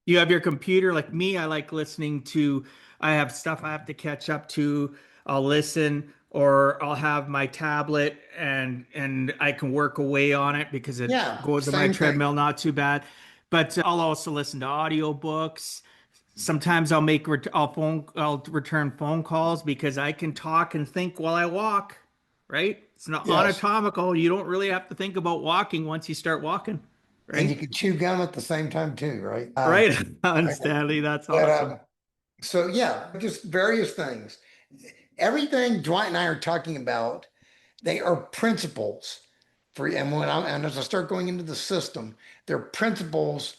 you have your computer. Like me, I like listening to. I have stuff I have to catch up to. I'll listen, or I'll have my tablet, and I can work away on it because it Yeah, goes on my same thing. treadmill not too bad. But I'll also listen to audiobooks. Sometimes I'll return phone calls because I can talk and think while I walk, right? It's not Yes. anatomical. You don't really have to think about walking once you start walking, And you right? can chew gum at the same time too, right? Right on, Okay. Stanley. That's But awesome. so yeah, just various things. Everything Dwight and I are talking about, they are principles for, and as I start going into the system, they're principles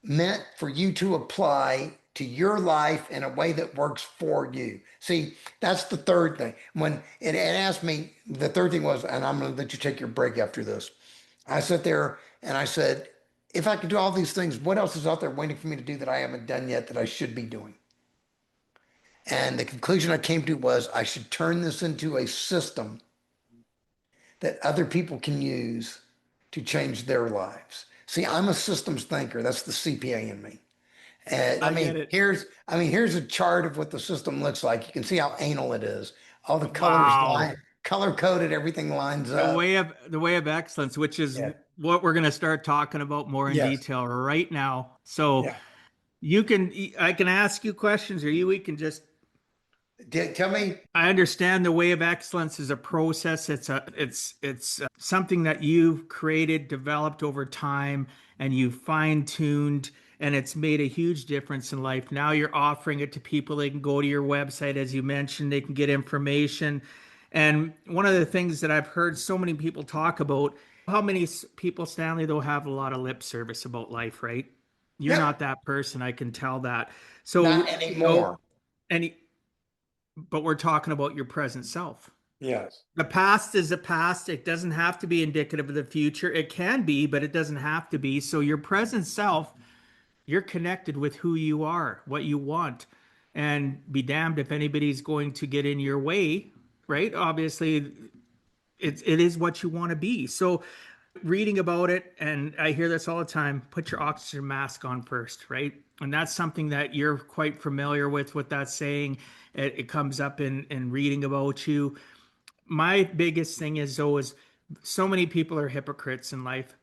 meant for you to apply to your life in a way that works for you. See, that's the third thing. When it asked me, the third thing was, and I'm going to let you take your break after this. I sat there and I said, if I could do all these things, what else is out there waiting for me to do that I haven't done yet that I should be doing? And the conclusion I came to was I should turn this into a system that other people can use to change their lives. See, I'm a systems thinker. That's the CPA in me. And I get it. here's a chart of what the system looks like. You can see how anal it is. All the colors Wow. line, color coded, everything lines up. The way of excellence, which is Yeah. what we're going to start talking about more in Yes. detail right now. So Yeah. I can ask you questions, or we can just Tell me. I understand the way of excellence is a process. It's something that you've created, developed over time, and you fine-tuned, and it's made a huge difference in life. Now you're offering it to people. They can go to your website, as you mentioned, they can get information. And one of the things that I've heard so many people talk about, how many people, Stanley, though, have a lot of lip service about life, right? You're Yep. not that person. I can tell that. Not So, anymore. and but we're talking about your present self. Yes. The past is the past. It doesn't have to be indicative of the future. It can be, but it doesn't have to be. So your present self, you're connected with who you are, what you want, and be damned if anybody's going to get in your way, right? Obviously, it is what you want to be. So reading about it, and I hear this all the time, put your oxygen mask on first, right? And that's something that you're quite familiar with that saying. It comes up in reading about you. My biggest thing is though is so many people are hypocrites in life.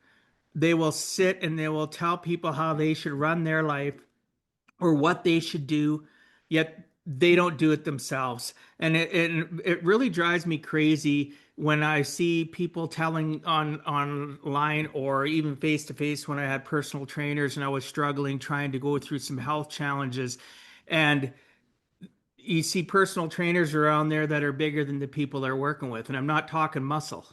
They will sit and they will tell people how they should run their life or what they should do, yet they don't do it themselves. And it really drives me crazy when I see people telling on online or even face to face when I had personal trainers and I was struggling trying to go through some health challenges. And you see personal trainers around there that are bigger than the people they're working with. And I'm not talking muscle,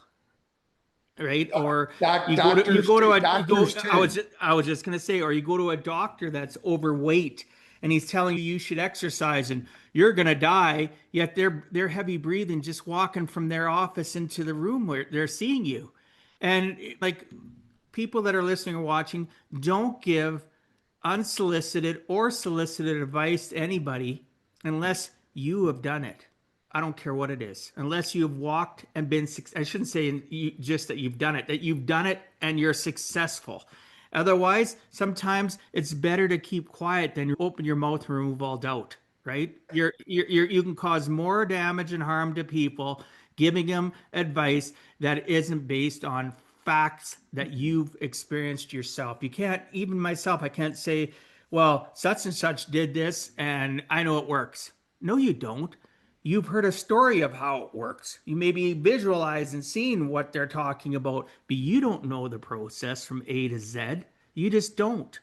right? Or Doctors too. you go Doctors too. I was just gonna say, or you go to a doctor that's overweight and he's telling you you should exercise and you're gonna die, yet they're heavy breathing, just walking from their office into the room where they're seeing you. And like people that are listening or watching, don't give unsolicited or solicited advice to anybody unless you have done it. I don't care what it is, unless you've walked and been. I shouldn't say just that you've done it, that you've done it and you're successful. Otherwise, sometimes it's better to keep quiet than open your mouth and remove all doubt. Right? You can cause more damage and harm to people giving them advice that isn't based on facts that you've experienced yourself. You can't, even myself, I can't say, well, such and such did this and I know it works. No, you don't. You've heard a story of how it works. You maybe visualize and seen what they're talking about, but you don't know the process from A to Z. You just don't,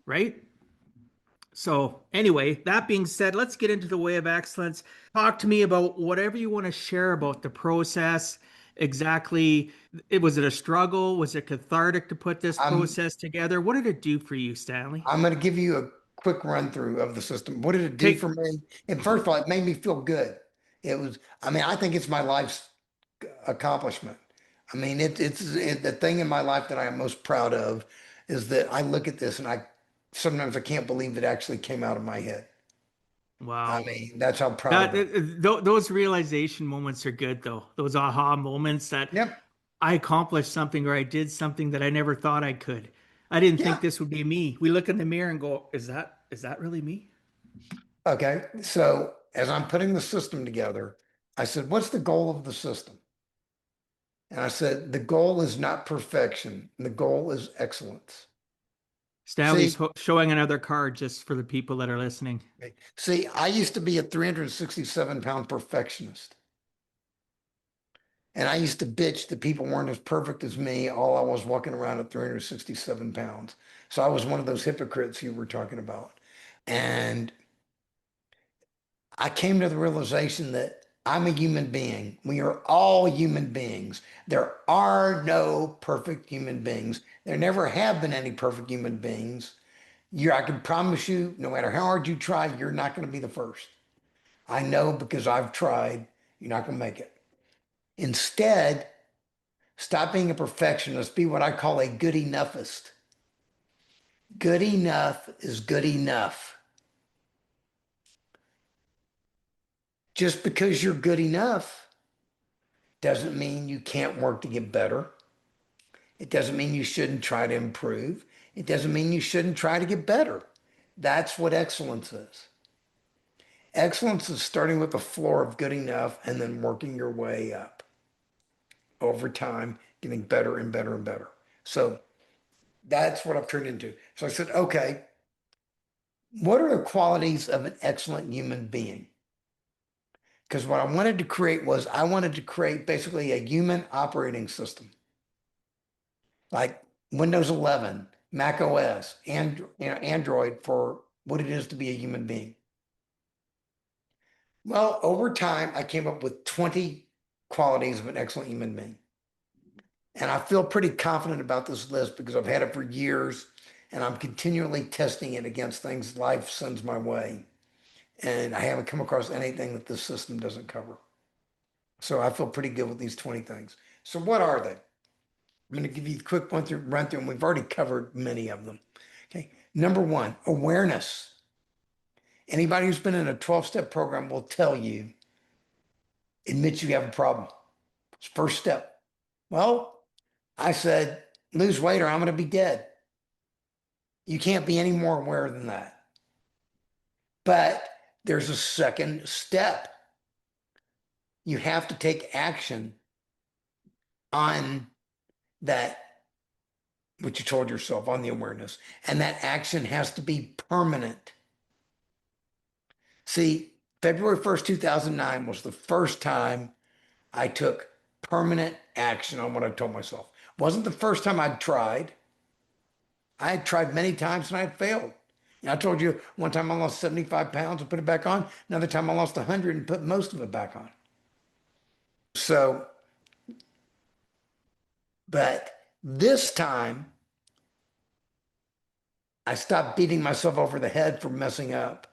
right? So, anyway, that being said, let's get into the way of excellence. Talk to me about whatever you want to share about the process. Exactly. Was it a struggle? Was it cathartic to put this I'm process together? What did it do for you, Stanley? I'm going to give you a quick run through of the system. What did it do for Take me? And first of all, it made me feel good. I think it's my life's accomplishment. I mean, the thing in my life that I am most proud of is that I look at this and sometimes I can't believe it actually came out of my head. I Wow. mean, that's how proud That of it. those realization moments are good though. Those aha moments that Yep. I accomplished something or I did something that I never thought I could. I didn't think Yeah. this would be me. We look in the mirror and go, is that really me? Okay. So as I'm putting the system together, I said, what's the goal of the system? And I said, the goal is not perfection. The goal is excellence. Stanley's See, showing another card just for the people that are listening. see, I used to be a 367-pound perfectionist. And I used to bitch that people weren't as perfect as me. All I was walking around at 367 pounds. So I was one of those hypocrites you were talking about. And I came to the realization that I'm a human being. We are all human beings. There are no perfect human beings. There never have been any perfect human beings. I can promise you, no matter how hard you try, you're not going to be the first. I know because I've tried, you're not going to make it. Instead, stop being a perfectionist. Be what I call a good enoughist. Good enough is good enough. Just because you're good enough doesn't mean you can't work to get better. It doesn't mean you shouldn't try to improve. It doesn't mean you shouldn't try to get better. That's what excellence is. Excellence is starting with the floor of good enough and then working your way up over time, getting better and better and better. So that's what I've turned into. So I said, okay, what are the qualities of an excellent human being? Because what I wanted to create was I wanted to create basically a human operating system like Windows 11, Mac OS, and Android for what it is to be a human being. Well, over time, I came up with 20 qualities of an excellent human being. And I feel pretty confident about this list because I've had it for years and I'm continually testing it against things life sends my way. And I haven't come across anything that this system doesn't cover. So I feel pretty good with these 20 things. So what are they? I'm going to give you a quick run through, and we've already covered many of them. Okay. Number one, awareness. Anybody who's been in a 12-step program will tell you, admit you have a problem. It's first step. Well, I said, lose weight or I'm going to be dead. You can't be any more aware than that. But there's a second step. You have to take action on that, what you told yourself, on the awareness. And that action has to be permanent. See, February 1st, 2009 was the first time I took permanent action on what I told myself. It wasn't the first time I'd tried. I had tried many times and I had failed. And I told you one time I lost 75 pounds and put it back on. Another time I lost 100 and put most of it back on. So, but this time I stopped beating myself over the head for messing up.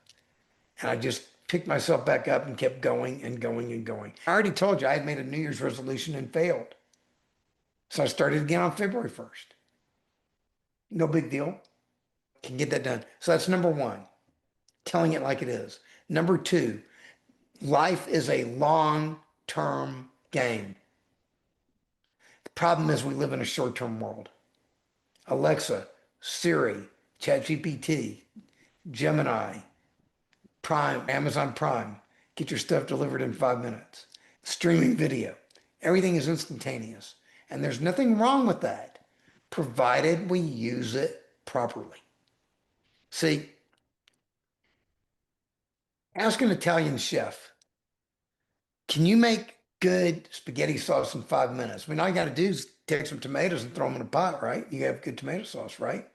And I just picked myself back up and kept going and going and going. I already told you I had made a New Year's resolution and failed. So I started again on February 1st. No big deal. Can get that done. So that's number one, telling it like it is. Number two, life is a long-term game. The problem is we live in a short-term world. Alexa, Siri, ChatGPT, Gemini, Prime, Amazon Prime, get your stuff delivered in 5 minutes. Streaming video, everything is instantaneous. And there's nothing wrong with that, provided we use it properly. See, ask an Italian chef, can you make good spaghetti sauce in 5 minutes? I mean, all you got to do is take some tomatoes and throw them in a pot, right? You have good tomato sauce, right?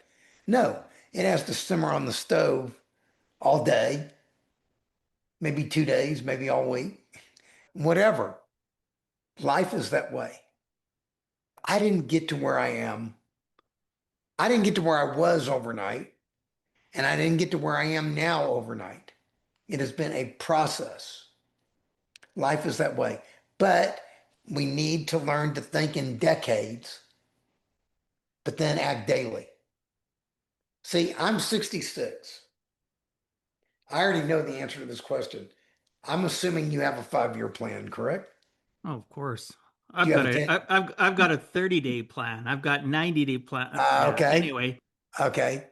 No, it has to simmer on the stove all day, maybe 2 days, maybe all week, whatever. Life is that way. I didn't get to where I am. I didn't get to where I was overnight, and I didn't get to where I am now overnight. It has been a process. Life is that way. But We need to learn to think in decades, but then act daily. See, I'm 66. I already know the answer to this question. I'm assuming you have a 5-year plan, correct? Oh, of course. Do I've you have got a a 10? I've got a 30-day plan. I've got 90-day plan. Yeah. Okay. Anyway, Okay.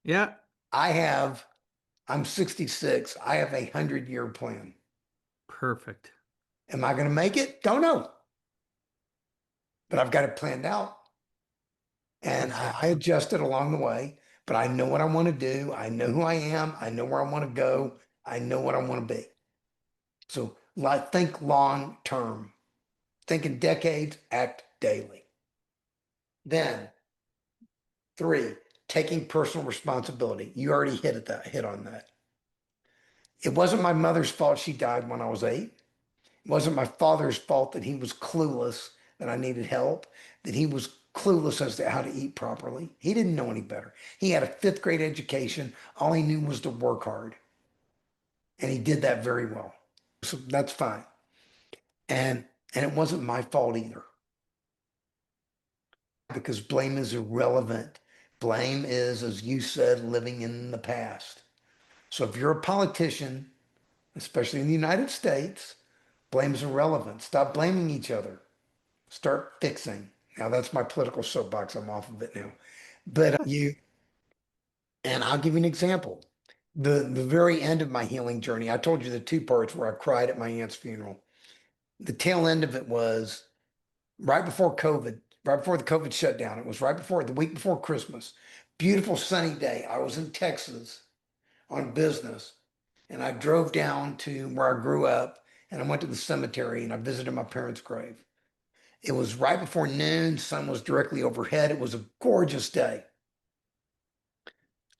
yeah, I have, I'm 66. I have a 100-year plan. perfect. Am I going to make it? Don't know, but I've got it planned out. And I Perfect. adjusted along the way, but I know what I want to do. I know who I am. I know where I want to go. I know what I want to be. So like, think long term, think in decades, act daily. Then 3, taking personal responsibility. You already hit on that. It wasn't my mother's fault she died when I was 8. It wasn't my father's fault that he was clueless, that I needed help, that he was clueless as to how to eat properly. He didn't know any better. He had a 5th grade education. All he knew was to work hard. And he did that very well. So that's fine. And it wasn't my fault either. Because blame is irrelevant. Blame is, as you said, living in the past. So if you're a politician, especially in the United States, blame is irrelevant. Stop blaming each other. Start fixing. Now that's my political soapbox. I'm off of it now. But and I'll give you an example. The very end of my healing journey, I told you the 2 parts where I cried at my aunt's funeral. The tail end of it was right before COVID, right before the COVID shutdown. It was right before the week before Christmas. Beautiful sunny day. I was in Texas on business, and I drove down to where I grew up, and I went to the cemetery and I visited my parents' grave. It was right before noon. Sun was directly overhead. It was a gorgeous day.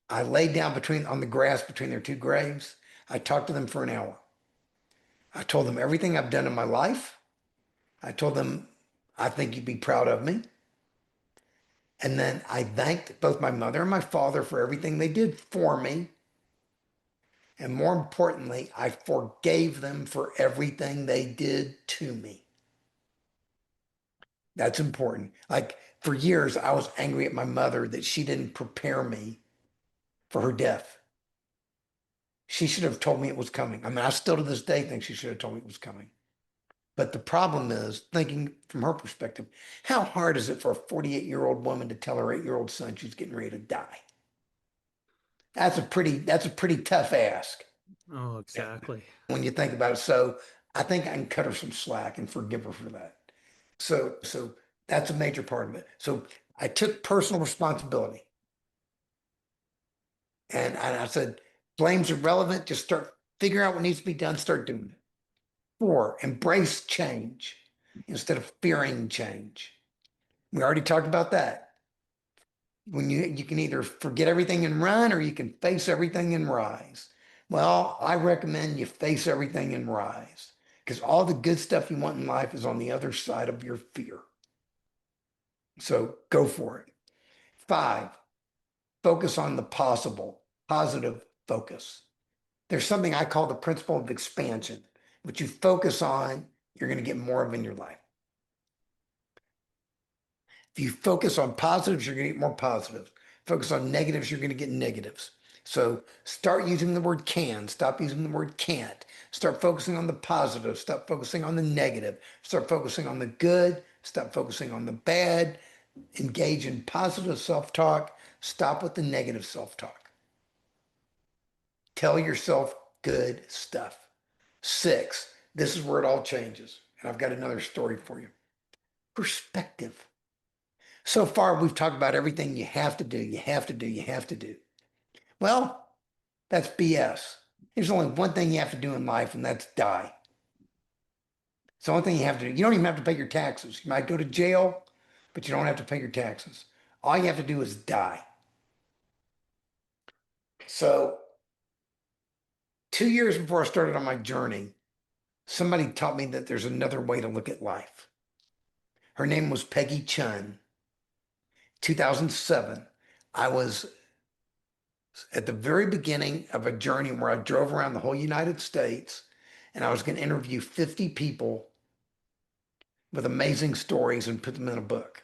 I laid down on the grass between their 2 graves. I talked to them for an hour. I told them everything I've done in my life. I told them, I think you'd be proud of me. And then I thanked both my mother and my father for everything they did for me. And more importantly, I forgave them for everything they did to me. That's important. Like for years, I was angry at my mother that she didn't prepare me for her death. She should have told me it was coming. I mean, I still to this day think she should have told me it was coming. But the problem is, thinking from her perspective, how hard is it for a 48-year-old woman to tell her 8-year-old son she's getting ready to die? That's a pretty tough ask Oh, exactly. when you think about it. So I think I can cut her some slack and forgive her for that. So that's a major part of it. So I took personal responsibility and I said, blame's irrelevant. Just start figure out what needs to be done. Start doing it. 4, embrace change instead of fearing change. We already talked about that. When you can either forget everything and run or you can face everything and rise. Well, I recommend you face everything and rise because all the good stuff you want in life is on the other side of your fear. So go for it. 5, focus on the possible, positive focus. There's something I call the principle of expansion. What you focus on, you're going to get more of in your life. If you focus on positives, you're going to get more positives. Focus on negatives, you're going to get negatives. So start using the word can, stop using the word can't. Start focusing on the positive, stop focusing on the negative. Start focusing on the good, stop focusing on the bad. Engage in positive self-talk, stop with the negative self-talk. Tell yourself good stuff. 6, this is where it all changes. And I've got another story for you. Perspective. So far, we've talked about everything you have to do, you have to do, you have to do. Well, that's BS. There's only one thing you have to do in life, and that's die. It's the only thing you have to do. You don't even have to pay your taxes. You might go to jail, but you don't have to pay your taxes. All you have to do is die. So 2 years before I started on my journey, somebody taught me that there's another way to look at life. Her name was Peggy Chun. 2007, I was at the very beginning of a journey where I drove around the whole United States and I was going to interview 50 people with amazing stories and put them in a book.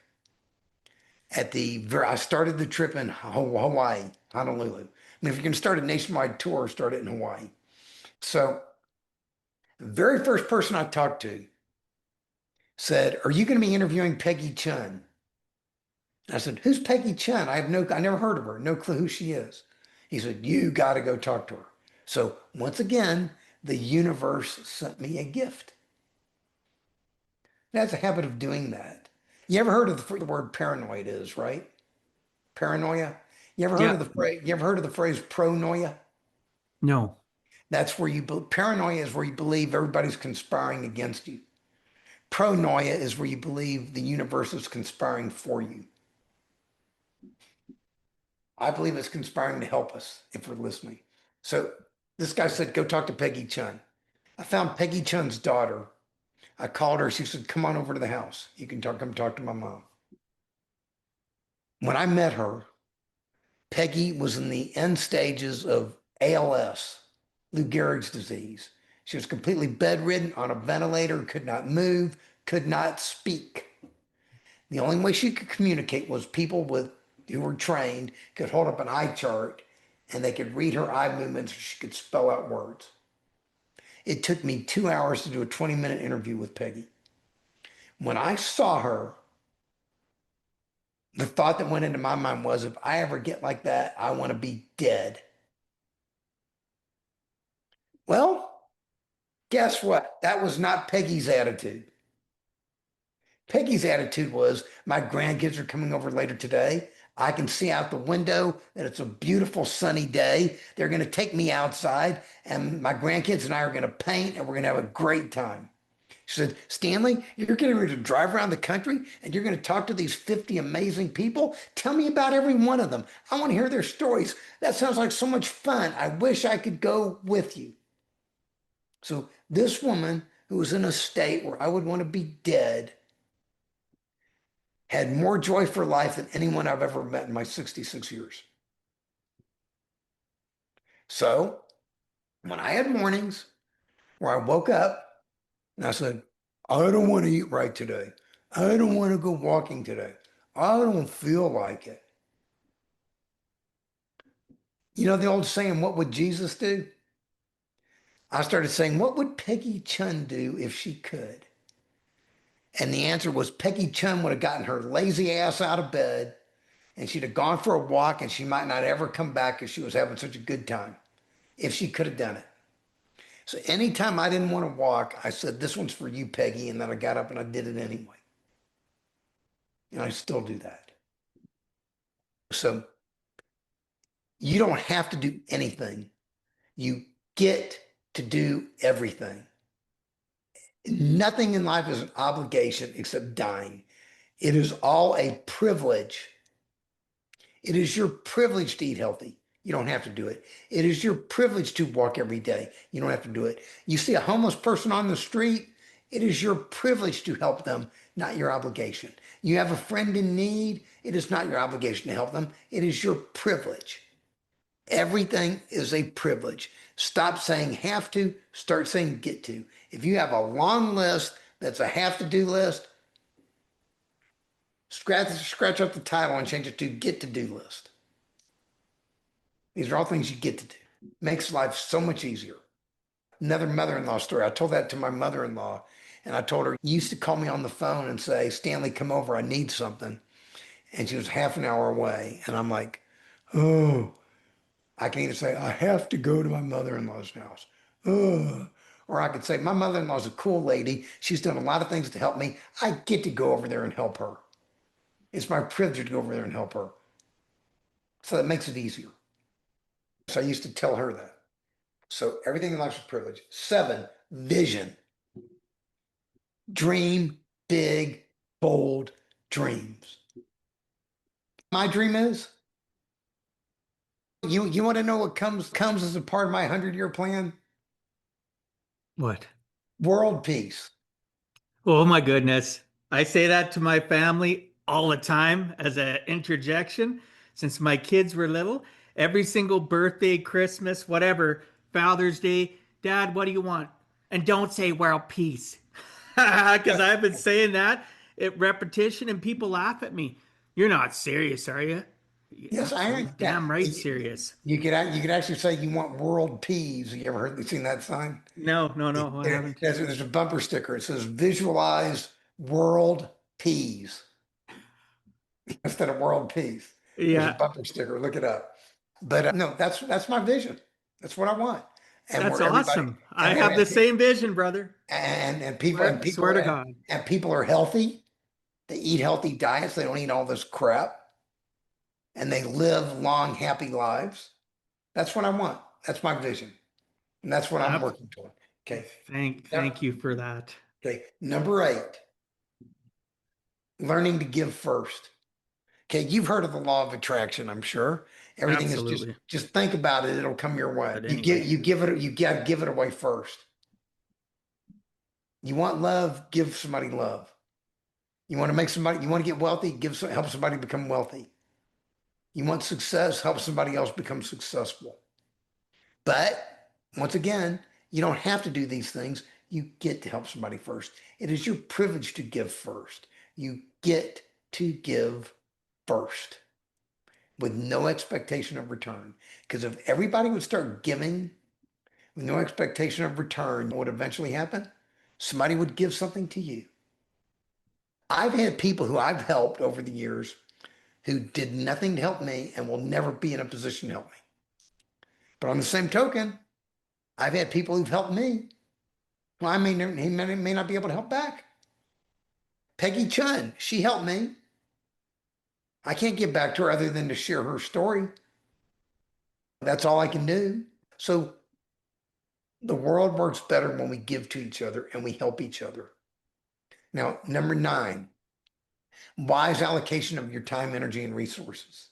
I started the trip in Hawaii, Honolulu. I mean, if you're going to start a nationwide tour, start it in Hawaii. So the very first person I talked to said, "Are you going to be interviewing Peggy Chun?" And I said, "Who's Peggy Chun? I never heard of her. No clue who she is." He said, "You got to go talk to her." So once again, the universe sent me a gift. It has a habit of doing that. You ever heard of the word paranoid is, right? Paranoia. Yeah. You ever heard of the phrase pronoia? No. That's where paranoia is where you believe everybody's conspiring against you. Pronoia is where you believe the universe is conspiring for you. I believe it's conspiring to help us if we're listening. So this guy said, go talk to Peggy Chun. I found Peggy Chun's daughter. I called her. She said, come on over to the house. You can come talk to my mom. When I met her, Peggy was in the end stages of ALS, Lou Gehrig's disease. She was completely bedridden on a ventilator, could not move, could not speak. The only way she could communicate was who were trained could hold up an eye chart and they could read her eye movements. She could spell out words. It took me 2 hours to do a 20-minute interview with Peggy. When I saw her, the thought that went into my mind was, if I ever get like that, I want to be dead. Well, guess what? That was not Peggy's attitude. Peggy's attitude was, my grandkids are coming over later today. I can see out the window that it's a beautiful sunny day. They're going to take me outside, and my grandkids and I are going to paint, and we're going to have a great time. She said, Stanley, you're getting ready to drive around the country, and you're going to talk to these 50 amazing people. Tell me about every one of them. I want to hear their stories. That sounds like so much fun. I wish I could go with you. So this woman, who was in a state where I would want to be dead, had more joy for life than anyone I've ever met in my 66 years. So when I had mornings where I woke up and I said, I don't want to eat right today. I don't want to go walking today. I don't feel like it. You know the old saying, what would Jesus do? I started saying, what would Peggy Chun do if she could? And the answer was Peggy Chun would have gotten her lazy ass out of bed and she'd have gone for a walk and she might not ever come back because she was having such a good time if she could have done it. So anytime I didn't want to walk, I said, this one's for you, Peggy. And then I got up and I did it anyway. And I still do that. So you don't have to do anything. You get to do everything. Nothing in life is an obligation except dying. It is all a privilege. It is your privilege to eat healthy. You don't have to do it. It is your privilege to walk every day. You don't have to do it. You see a homeless person on the street, it is your privilege to help them, not your obligation. You have a friend in need, it is not your obligation to help them. It is your privilege. Everything is a privilege. Stop saying have to, start saying get to. If you have a long list that's a have to do list, scratch up the title and change it to get to do list. These are all things you get to do. Makes life so much easier. Another mother-in-law story. I told that to my mother-in-law, and I told her, you used to call me on the phone and say, Stanley, come over, I need something. And she was half an hour away. And I'm like, oh, I can either say, I have to go to my mother-in-law's house. Oh. Or I could say, my mother-in-law's a cool lady. She's done a lot of things to help me. I get to go over there and help her. It's my privilege to go over there and help her. So that makes it easier. So I used to tell her that. So everything in life is a privilege. 7, vision. Dream big, bold dreams. My dream is, you want to know what comes as a part of my 100-year plan? What? World peace. Oh my goodness. I say that to my family all the time as an interjection since my kids were little. Every single birthday, Christmas, whatever, Father's Day, Dad, what do you want? And don't say world peace. Because I've been saying that at repetition and people laugh at me. You're not serious, are you? Yes, I Absolutely understand. damn right serious. You could actually say you want world peace. You ever seen that sign? No, no, no, I haven't. There's a bumper sticker. It says visualize world peace instead of world peace. There's a Yeah, bumper sticker. Look it up. But no, that's my vision. That's what I want. And that's where everybody awesome. I have the same vision, brother. people Swear to God. and people are healthy. They eat healthy diets. They don't eat all this crap, and they live long, happy lives. That's what I want. That's my vision, and that's what I'm Uh, working toward. Okay. thank you for that. Okay. Number 8, learning to give first. Okay, you've heard of the law of attraction, I'm sure. Everything is Absolutely. just think about it, it'll come your way. But anyway, You gotta give it away first. You want love, give somebody love. You want to get wealthy, help somebody become wealthy. You want success, help somebody else become successful. But once again, you don't have to do these things. You get to help somebody first. It is your privilege to give first. You get to give first with no expectation of return. Because if everybody would start giving with no expectation of return, what would eventually happen? Somebody would give something to you. I've had people who I've helped over the years who did nothing to help me and will never be in a position to help me. But on the same token, I've had people who've helped me. Well, may not be able to help back. Peggy Chun, she helped me. I can't give back to her other than to share her story. That's all I can do. So the world works better when we give to each other and we help each other. Now, number 9, wise allocation of your time, energy, and resources.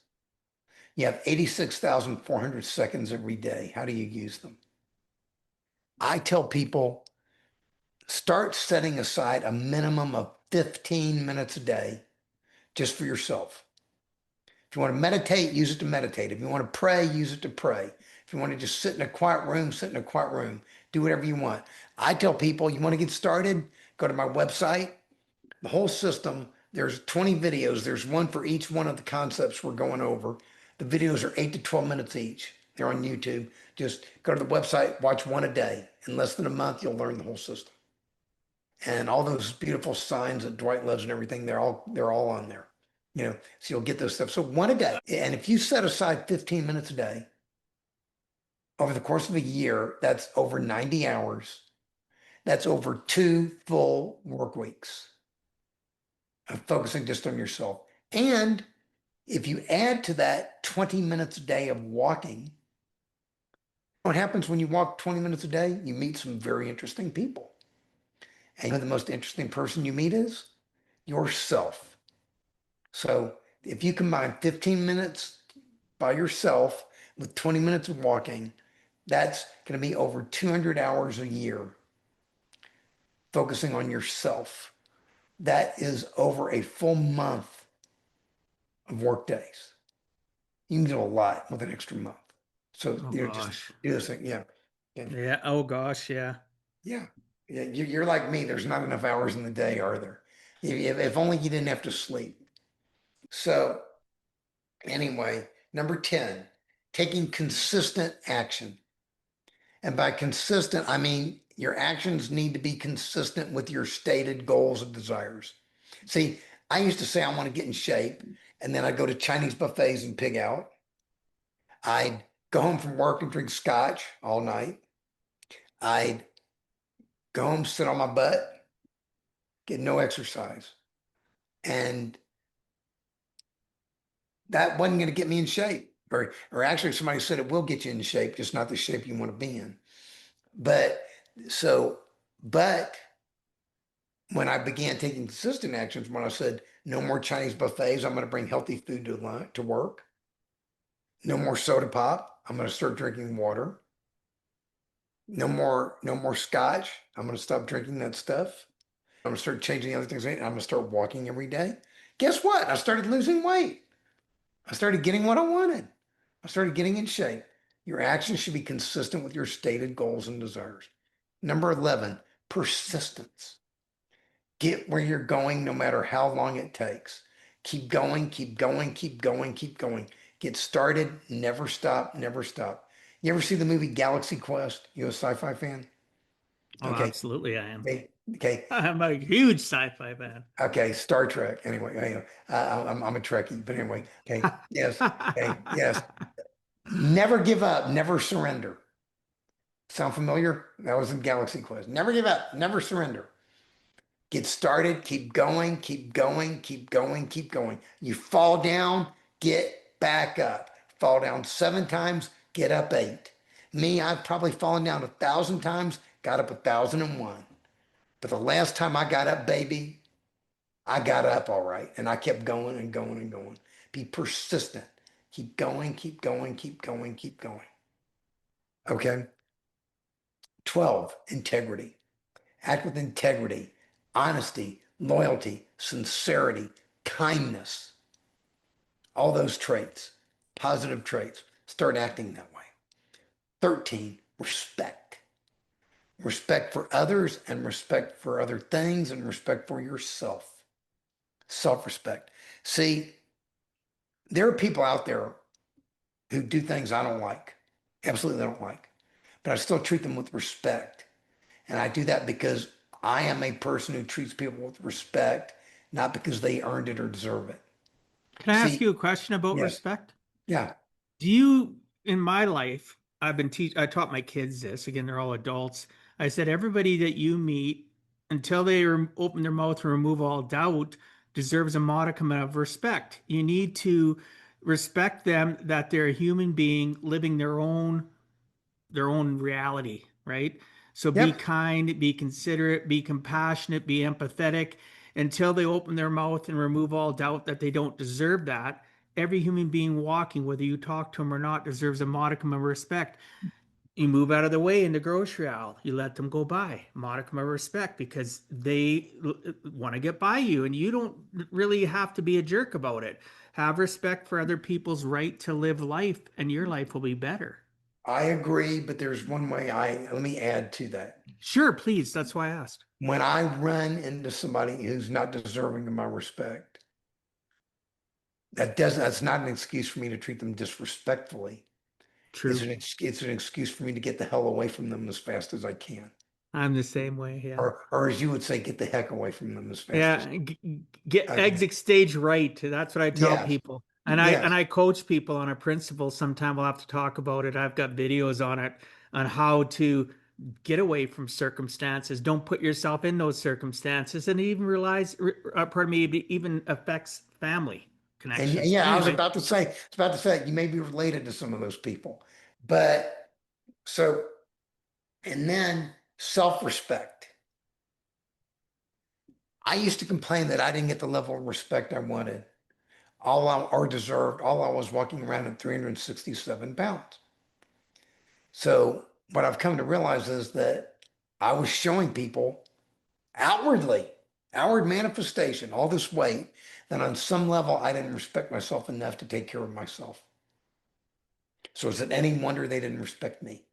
You have 86,400 seconds every day. How do you use them? I tell people start setting aside a minimum of 15 minutes a day just for yourself. If you want to meditate, use it to meditate. If you want to pray, use it to pray. If you want to just sit in a quiet room, sit in a quiet room. Do whatever you want. I tell people, you want to get started, go to my website. The whole system, there's 20 videos. There's one for each one of the concepts we're going over. The videos are 8 to 12 minutes each. They're on YouTube. Just go to the website, watch one a day. In less than a month, you'll learn the whole system. And all those beautiful signs that Dwight loves and everything, they're all on there. So you'll get those stuff. So one a day. And if you set aside 15 minutes a day over the course of a year, that's over 90 hours. That's over 2 full work weeks of focusing just on yourself. And if you add to that 20 minutes a day of walking, what happens when you walk 20 minutes a day? You meet some very interesting people. And the most interesting person you meet is yourself. So if you combine 15 minutes by yourself with 20 minutes of walking, that's going to be over 200 hours a year focusing on yourself. That is over a full month of work days. You can do a lot with an extra month. So, oh just gosh. do this thing. Yeah. Yeah. Oh gosh. Yeah. Yeah. Yeah. You're like me. There's not enough hours in the day, are there? If only you didn't have to sleep. So anyway, number 10, taking consistent action. And by consistent, I mean your actions need to be consistent with your stated goals and desires. See, I used to say I want to get in shape, and then I'd go to Chinese buffets and pig out. I'd go home from work and drink scotch all night. I'd go home, sit on my butt, get no exercise. And that wasn't going to get me in shape. Or actually, somebody said it will get you in shape, just not the shape you want to be in. But but when I began taking consistent actions, when I said no more Chinese buffets, I'm going to bring healthy food to work. No more soda pop. I'm going to start drinking water. No more scotch. I'm going to stop drinking that stuff. I'm going to start changing the other things. I'm going to start walking every day. Guess what? I started losing weight. I started getting what I wanted. I started getting in shape. Your actions should be consistent with your stated goals and desires. Number 11, persistence. Get where you're going no matter how long it takes. Keep going, keep going, keep going, keep going. Get started, never stop, never stop. You ever see the movie Galaxy Quest? You a sci-fi fan? Oh, Okay. absolutely, I am. Okay. Okay. I'm a huge sci-fi fan. Okay. Star Trek. Anyway, I'm a Trekkie, but anyway. Okay. Yes. Okay. Yes. Never give up, never surrender. Sound familiar? That was in Galaxy Quest. Never give up, never surrender. Get started, keep going, keep going, keep going, keep going. You fall down, get back up. Fall down 7 times, get up 8. Me, I've probably fallen down 1,000 times, got up 1,001. But the last time I got up, baby, I got up all right. And I kept going and going and going. Be persistent. Keep going, keep going, keep going, keep going. Okay. 12, integrity. Act with integrity, honesty, loyalty, sincerity, kindness, all those traits, positive traits. Start acting that way. 13, respect. Respect for others and respect for other things and respect for yourself. Self-respect. See, there are people out there who do things I don't like. Absolutely don't like. But I still treat them with respect. And I do that because I am a person who treats people with respect, not because they earned it or deserve it. Can I ask See, you a question about yes, respect? yeah, Do you, in my life, I taught my kids this, again, they're all adults. I said, everybody that you meet, until they open their mouth and remove all doubt, deserves a modicum of respect. You need to respect them that they're a human being living their own reality, right? So be yep. kind, be considerate, be compassionate, be empathetic until they open their mouth and remove all doubt that they don't deserve that. Every human being walking, whether you talk to them or not, deserves a modicum of respect. You move out of the way in the grocery aisle, you let them go by, modicum of respect, because they want to get by you and you don't really have to be a jerk about it. Have respect for other people's right to live life and your life will be better. I agree, but there's one way let me add to that. Sure, please. That's why I asked. When I run into somebody who's not deserving of my respect, that's not an excuse for me to treat them disrespectfully. True. It's an excuse for me to get the hell away from them as fast as I can. I'm the same way. Yeah. Or as you would say, get the heck away from them as fast as Yeah. Get okay. exit stage right. That's what I tell Yes, people. And I yes. and I coach people on a principle. Sometime we'll have to talk about it. I've got videos on it on how to get away from circumstances. Don't put yourself in those circumstances, and even pardon me, it even affects family And connections. yeah, Anyway, I was about to say, you may be related to some of those people. But so, and then self-respect. I used to complain that I didn't get the level of respect I wanted, or deserved, all I was walking around at 367 pounds. So what I've come to realize is that I was showing people outwardly, outward manifestation, all this weight, that on some level I didn't respect myself enough to take care of myself. So is it any wonder they didn't respect me?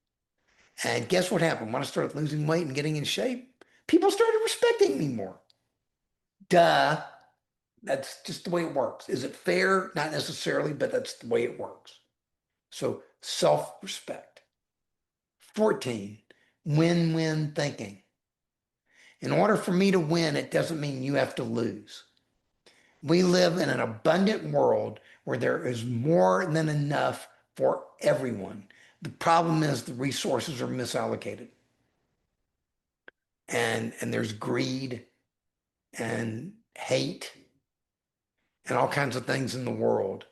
And guess what happened? When I started losing weight and getting in shape, people started respecting me more. Duh. That's just the way it works. Is it fair? Not necessarily, but that's the way it works. So self-respect. 14, win-win thinking. In order for me to win, it doesn't mean you have to lose. We live in an abundant world where there is more than enough for everyone. The problem is the resources are misallocated. And there's greed and hate and all kinds of things in the world.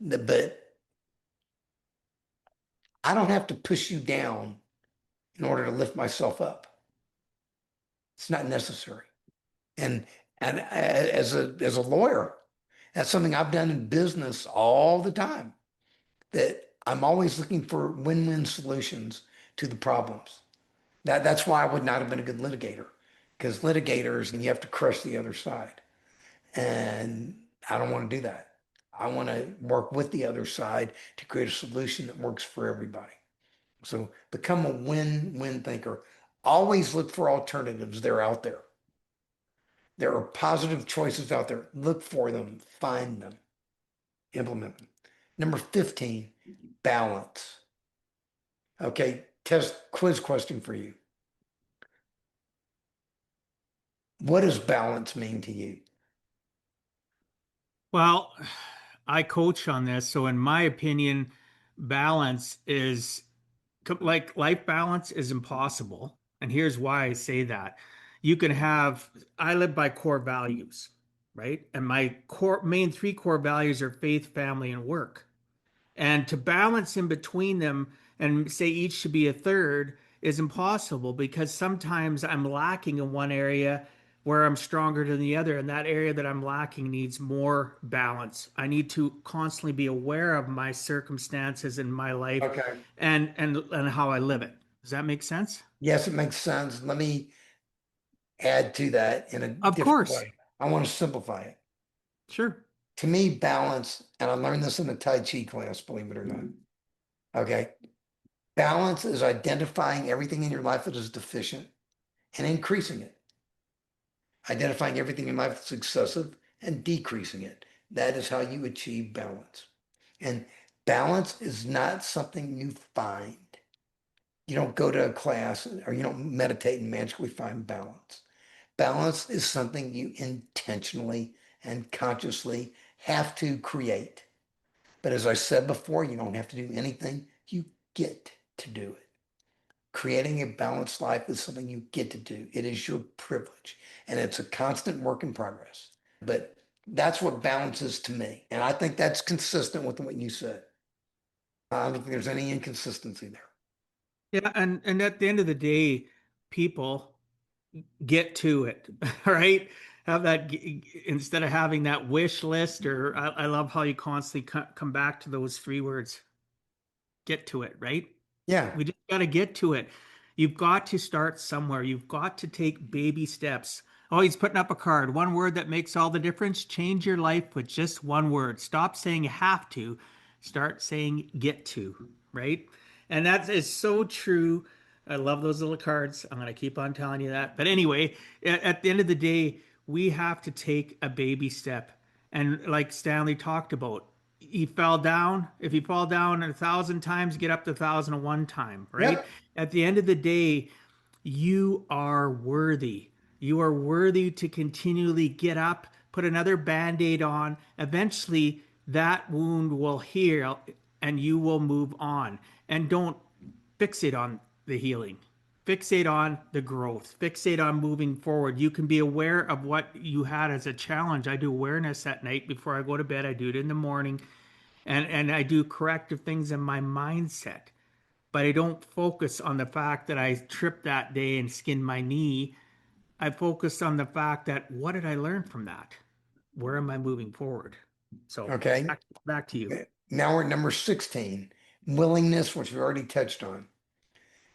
But I don't have to push you down in order to lift myself up. It's not necessary. And as a lawyer, that's something I've done in business all the time. That I'm always looking for win-win solutions to the problems. That's why I would not have been a good litigator, because litigators and you have to crush the other side. And I don't want to do that. I want to work with the other side to create a solution that works for everybody. So become a win-win thinker. Always look for alternatives. They're out there. There are positive choices out there. Look for them, find them, implement them. Number 15, balance. Okay, quiz question for you. What does balance mean to you? Well, I coach on this, so in my opinion, balance is like life balance is impossible. And here's why I say that. You can have, I live by core values, right? And my main three core values are faith, family, and work. And to balance in between them and say each should be a third is impossible because sometimes I'm lacking in one area where I'm stronger than the other. And that area that I'm lacking needs more balance. I need to constantly be aware of my circumstances in my life Okay. and how I live it. Does that make sense? Yes, it makes sense. Let me add to that in a Of different course. way. I want to simplify it. Sure. To me, balance, and I learned this in a Tai Chi class, believe it or not. Okay. Balance is identifying everything in your life that is deficient and increasing it. Identifying everything in life that's excessive and decreasing it. That is how you achieve balance. And balance is not something you find. You don't go to a class or you don't meditate and magically find balance. Balance is something you intentionally and consciously have to create. But as I said before, you don't have to do anything. You get to do it. Creating a balanced life is something you get to do. It is your privilege, and it's a constant work in progress. But that's what balance is to me. And I think that's consistent with what you said. I don't think there's any inconsistency there. Yeah, and at the end of the day, people get to it, right? Have that instead of having that wish list, or I love how you constantly come back to those three words, get to it, right? Yeah. We just got to get to it. You've got to start somewhere. You've got to take baby steps. Oh, he's putting up a card. One word that makes all the difference. Change your life with just one word. Stop saying you have to. Start saying get to, right? And that is so true. I love those little cards. I'm going to keep on telling you that. But anyway, at the end of the day, we have to take a baby step. And like Stanley talked about, he fell down. If you fall down 1,000 times, get up to 1,001 time, right? Yep. At the end of the day, you are worthy. You are worthy to continually get up, put another band-aid on. Eventually, that wound will heal and you will move on. And don't fixate on the healing. Fixate on the growth. Fixate on moving forward. You can be aware of what you had as a challenge. I do awareness at night before I go to bed. I do it in the morning. And I do corrective things in my mindset. But I don't focus on the fact that I tripped that day and skinned my knee. I focus on the fact that what did I learn from that? Where am I moving forward? So Okay. back to you. Now we're at number 16, willingness, which we already touched on.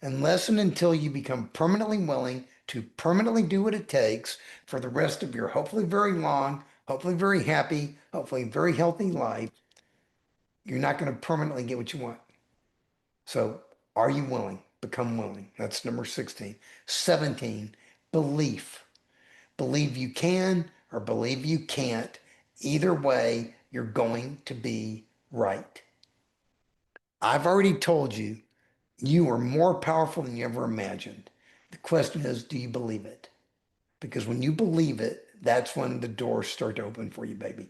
Unless and until you become permanently willing to permanently do what it takes for the rest of your hopefully very long, hopefully very happy, hopefully very healthy life, you're not going to permanently get what you want. So are you willing? Become willing. That's number 16. 17, belief. Believe you can or believe you can't. Either way, you're going to be right. I've already told you, you are more powerful than you ever imagined. The question is, do you believe it? Because when you believe it, that's when the doors start to open for you, baby.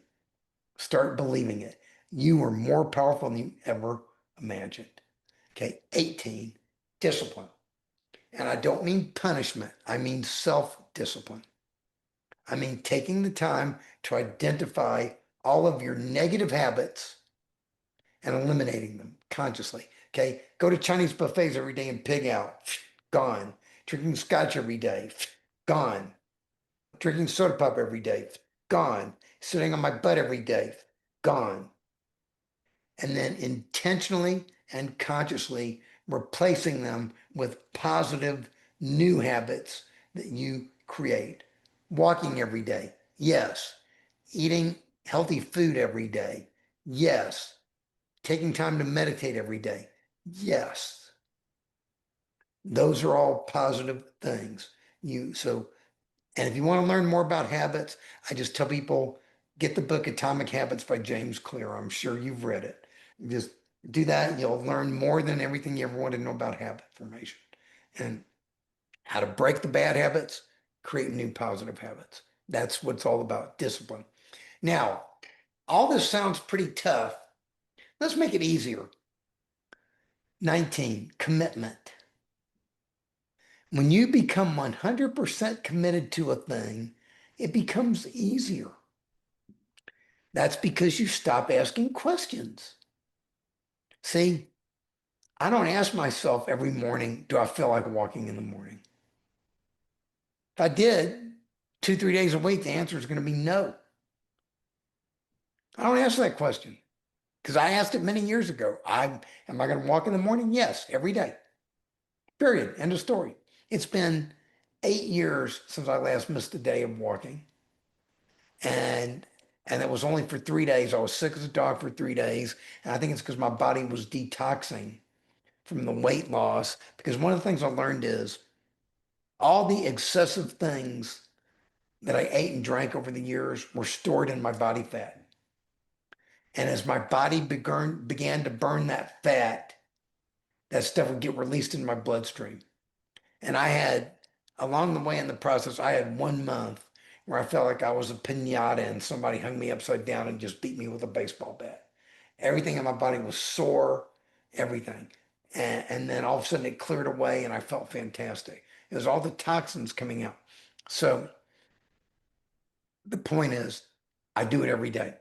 Start believing it. You are more powerful than you ever imagined. Okay, 18, discipline. And I don't mean punishment. I mean self-discipline. I mean taking the time to identify all of your negative habits and eliminating them consciously. Okay, go to Chinese buffets every day and pig out. Gone. Drinking scotch every day. Gone. Drinking soda pop every day. Gone. Sitting on my butt every day. Gone. And then intentionally and consciously replacing them with positive new habits that you create. Walking every day. Yes. Eating healthy food every day. Yes. Taking time to meditate every day. Yes. Those are all positive things. So And if you want to learn more about habits, I just tell people get the book Atomic Habits by James Clear. I'm sure you've read it. Just do that. You'll learn more than everything you ever wanted to know about habit formation and how to break the bad habits, create new positive habits. That's what it's all about, discipline. Now, all this sounds pretty tough. Let's make it easier. 19, commitment. When you become 100% committed to a thing, it becomes easier. That's because you stop asking questions. See, I don't ask myself every morning, do I feel like walking in the morning? If I did, 2, 3 days a week, the answer is going to be no. I don't ask that question because I asked it many years ago. Am I going to walk in the morning? Yes, every day. Period. End of story. It's been 8 years since I last missed a day of walking. And it was only for 3 days. I was sick as a dog for 3 days. And I think it's because my body was detoxing from the weight loss. Because one of the things I learned is all the excessive things that I ate and drank over the years were stored in my body fat. And as my body began to burn that fat, that stuff would get released in my bloodstream. And along the way in the process, I had 1 month where I felt like I was a pinata and somebody hung me upside down and just beat me with a baseball bat. Everything in my body was sore, everything. And then all of a sudden it cleared away and I felt fantastic. It was all the toxins coming out. So the point is, I do it every day.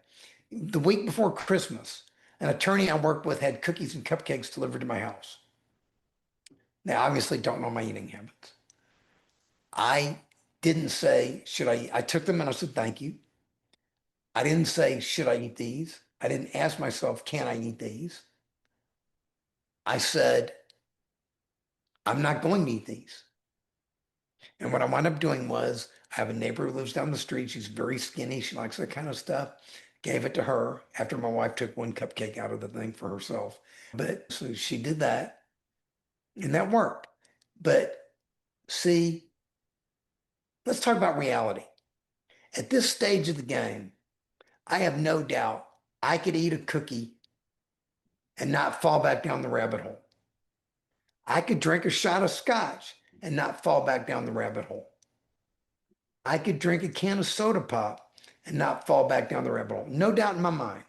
The week before Christmas, an attorney I worked with had cookies and cupcakes delivered to my house. They obviously don't know my eating habits. I didn't say, should I eat? I took them and I said, thank you. I didn't say, should I eat these? I didn't ask myself, can I eat these? I said, I'm not going to eat these. And what I wound up doing was, I have a neighbor who lives down the street. She's very skinny. She likes that kind of stuff. Gave it to her after my wife took one cupcake out of the thing for herself. But so she did that and that worked. But see, let's talk about reality. At this stage of the game, I have no doubt I could eat a cookie and not fall back down the rabbit hole. I could drink a shot of scotch and not fall back down the rabbit hole. I could drink a can of soda pop and not fall back down the rabbit hole. No doubt in my mind.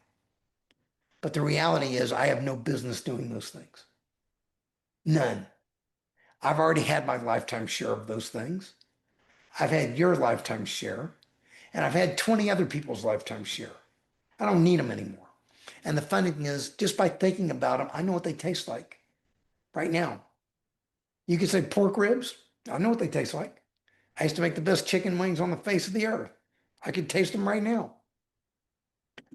But the reality is I have no business doing those things. None. I've already had my lifetime share of those things. I've had your lifetime share, and I've had 20 other people's lifetime share. I don't need them anymore. And the funny thing is, just by thinking about them, I know what they taste like right now. You could say pork ribs. I know what they taste like. I used to make the best chicken wings on the face of the earth. I could taste them right now.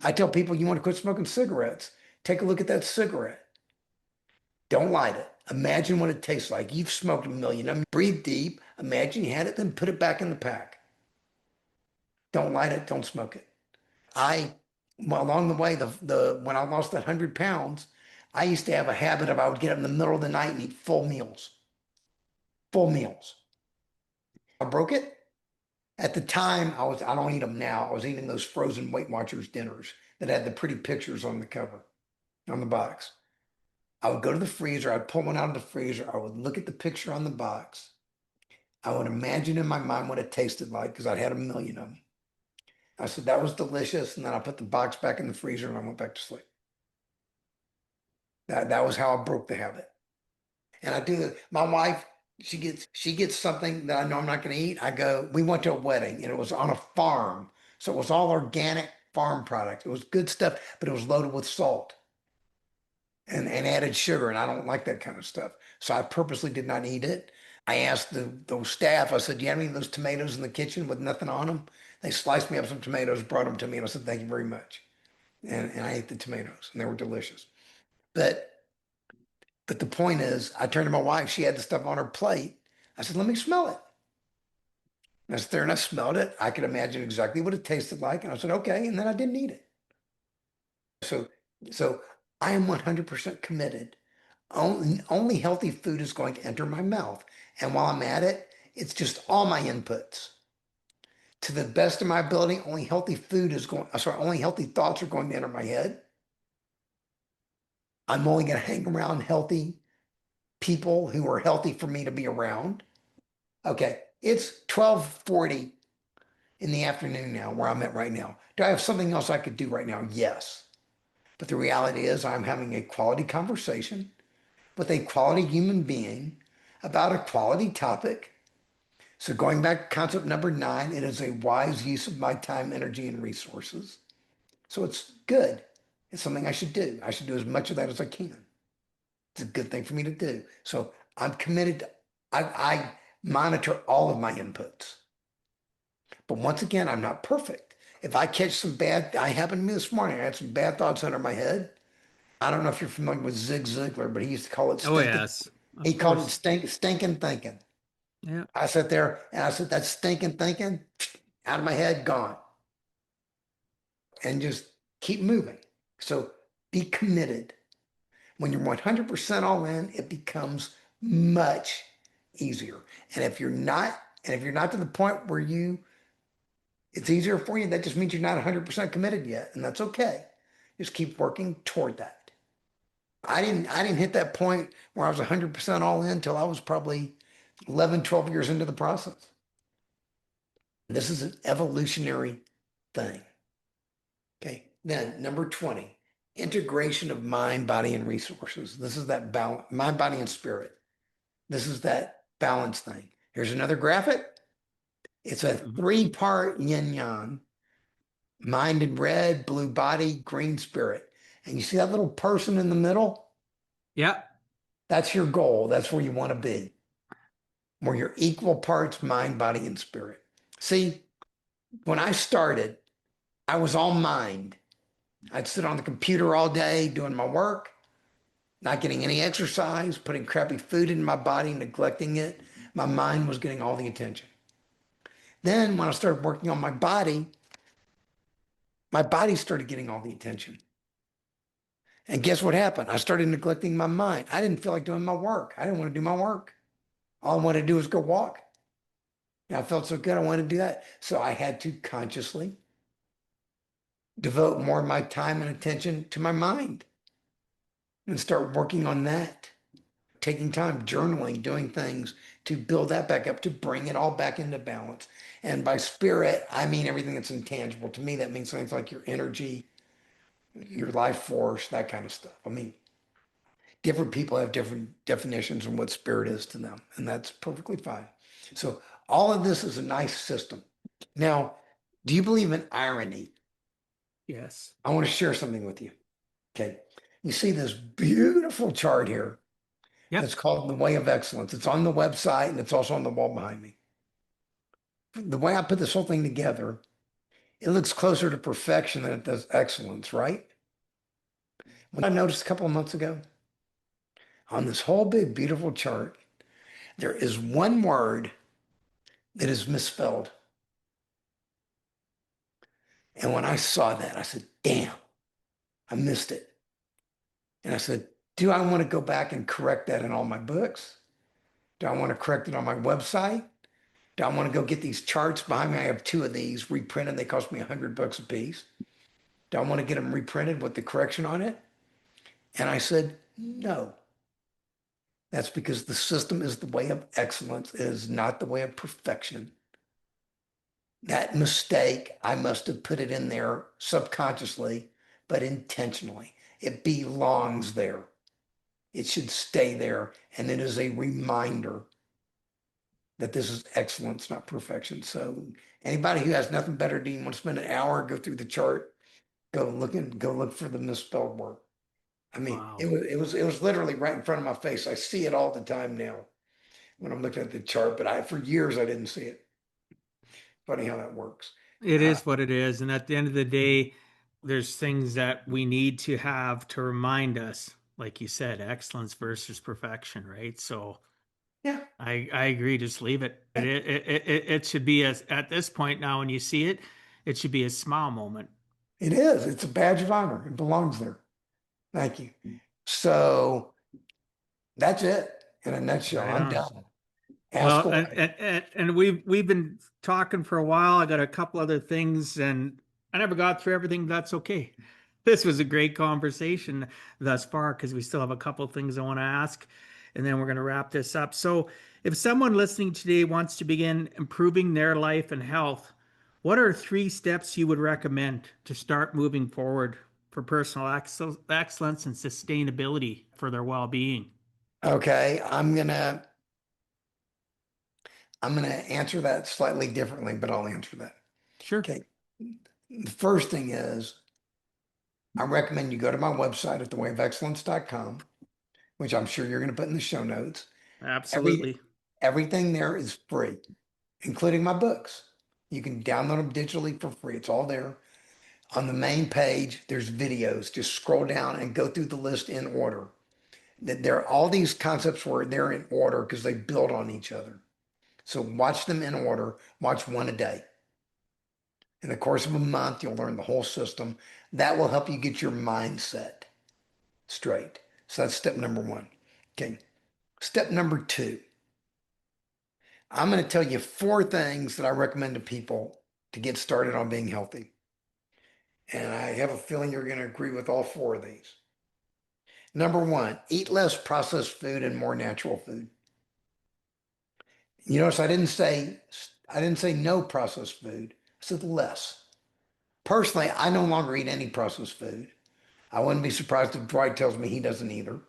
I tell people, you want to quit smoking cigarettes, take a look at that cigarette. Don't light it. Imagine what it tastes like. You've smoked a million of them. Breathe deep. Imagine you had it, then put it back in the pack. Don't light it. Don't smoke it. Along the way, when I lost that 100 pounds, I used to have a habit of I would get up in the middle of the night and eat full meals. Full meals. I broke it. At the time, I don't eat them now. I was eating those frozen Weight Watchers dinners that had the pretty pictures on the cover, on the box. I would go to the freezer. I'd pull one out of the freezer. I would look at the picture on the box. I would imagine in my mind what it tasted like because I'd had a million of them. I said, that was delicious. And then I put the box back in the freezer and I went back to sleep. That was how I broke the habit. And I do my wife, she gets something that I know I'm not going to eat. We went to a wedding and it was on a farm. So it was all organic farm product. It was good stuff, but it was loaded with salt and added sugar. And I don't like that kind of stuff. So I purposely did not eat it. I asked the staff, I said, do you have any of those tomatoes in the kitchen with nothing on them? They sliced me up some tomatoes, brought them to me, and I said, thank you very much. And I ate the tomatoes and they were delicious. But the point is, I turned to my wife, she had the stuff on her plate. I said, let me smell it. And I sat there and I smelled it. I could imagine exactly what it tasted like. And I said, okay. And then I didn't eat it. So I am 100% committed. Only healthy food is going to enter my mouth. And while I'm at it, it's just all my inputs. to the best of my ability, only healthy food is going, sorry, only healthy thoughts are going to enter my head. I'm only going to hang around healthy people who are healthy for me to be around. Okay, it's 12:40 in the afternoon now, where I'm at right now. Do I have something else I could do right now? Yes. But the reality is I'm having a quality conversation with a quality human being about a quality topic. So going back to concept number 9, it is a wise use of my time, energy, and resources. So it's good. It's something I should do. I should do as much of that as I can. It's a good thing for me to do. So I'm committed. I monitor all of my inputs. But once again, I'm not perfect. If I catch some bad, I happened to me this morning, I had some bad thoughts under my head. I don't know if you're familiar with Zig Ziglar, but he used to call it Oh, stinking. yes, He of called it course. stinking thinking. Yeah. I sat there and I said, that's stinking thinking out of my head, gone. And just keep moving. So be committed. When you're 100% all in, it becomes much easier. And if you're not, and if you're not to the point where it's easier for you, that just means you're not 100% committed yet. And that's okay. Just keep working toward that. I didn't hit that point where I was 100% all in until I was probably 11, 12 years into the process. This is an evolutionary thing. Okay. Then number 20, integration of mind, body, and resources. This is that balance, mind, body, and spirit. This is that balance thing. Here's another graphic. It's a Mhm. 3-part yin yang, mind in red, blue body, green spirit. And you see that little person in the middle? Yeah. That's your goal. That's where you want to be, where you're equal parts mind, body, and spirit. See, when I started, I was all mind. I'd sit on the computer all day doing my work, not getting any exercise, putting crappy food in my body, neglecting it. My mind was getting all the attention. Then when I started working on my body started getting all the attention. And guess what happened? I started neglecting my mind. I didn't feel like doing my work. I didn't want to do my work. All I wanted to do was go walk. And I felt so good. I wanted to do that. So I had to consciously devote more of my time and attention to my mind and start working on that, taking time, journaling, doing things to build that back up, to bring it all back into balance. And by spirit, I mean everything that's intangible. To me, that means things like your energy, your life force, that kind of stuff. I mean, different people have different definitions on what spirit is to them, and that's perfectly fine. So all of this is a nice system. Now, do you believe in irony? Yes. I want to share something with you. Okay. You see this beautiful chart here that's Yep. called the Way of Excellence. It's on the website and it's also on the wall behind me. The way I put this whole thing together, it looks closer to perfection than it does excellence, right? What I noticed a couple of months ago on this whole big, beautiful chart, there is one word that is misspelled. And when I saw that, I said, damn, I missed it. And I said, do I want to go back and correct that in all my books? Do I want to correct it on my website? Do I want to go get these charts behind me? I have 2 of these reprinted. They cost me $100 a piece. Do I want to get them reprinted with the correction on it? And I said, no. That's because the system is the way of excellence. It is not the way of perfection. That mistake, I must have put it in there subconsciously, but intentionally. It belongs there. It should stay there. And it is a reminder that this is excellence, not perfection. So anybody who has nothing better to do, you want to spend an hour, go through the chart, go look for the misspelled word. I mean, Wow. it was literally right in front of my face. I see it all the time now when I'm looking at the chart, but for years I didn't see it. Funny how that works. It Uh, is what it is. And at the end of the day, there's things that we need to have to remind us, like you said, excellence versus perfection, right? So yeah, I agree. Just leave it. yeah, It should be as at this point now when you see it, it should be a smile moment. it is. It's a badge of honor. It belongs there. Thank you. So that's it in a nutshell. Right I'm on. done. Ask Well, away. and we've been talking for a while. I got a couple other things, and I never got through everything. That's okay. This was a great conversation thus far because we still have a couple things I want to ask, and then we're going to wrap this up. So, if someone listening today wants to begin improving their life and health, what are 3 steps you would recommend to start moving forward for personal excellence and sustainability for their well-being? Okay, I'm gonna answer that slightly differently, but I'll answer that. Sure, Okay. The first thing is I recommend you go to my website at thewayofexcellence.com, which I'm sure you're going to put in the show notes. Every absolutely. everything there is free, including my books. You can download them digitally for free. It's all there. On the main page, there's videos. Just scroll down and go through the list in order. That there all these concepts were they're in order because they build on each other. So watch them in order. Watch one a day. In the course of a month, you'll learn the whole system. That will help you get your mindset straight. So that's step number one. Okay. Step number two, I'm going to tell you 4 things that I recommend to people to get started on being healthy. And I have a feeling you're going to agree with all 4 of these. Number one, eat less processed food and more natural food. You notice I didn't say no processed food. I said less. Personally, I no longer eat any processed food. I wouldn't be surprised if Dwight tells me he doesn't either.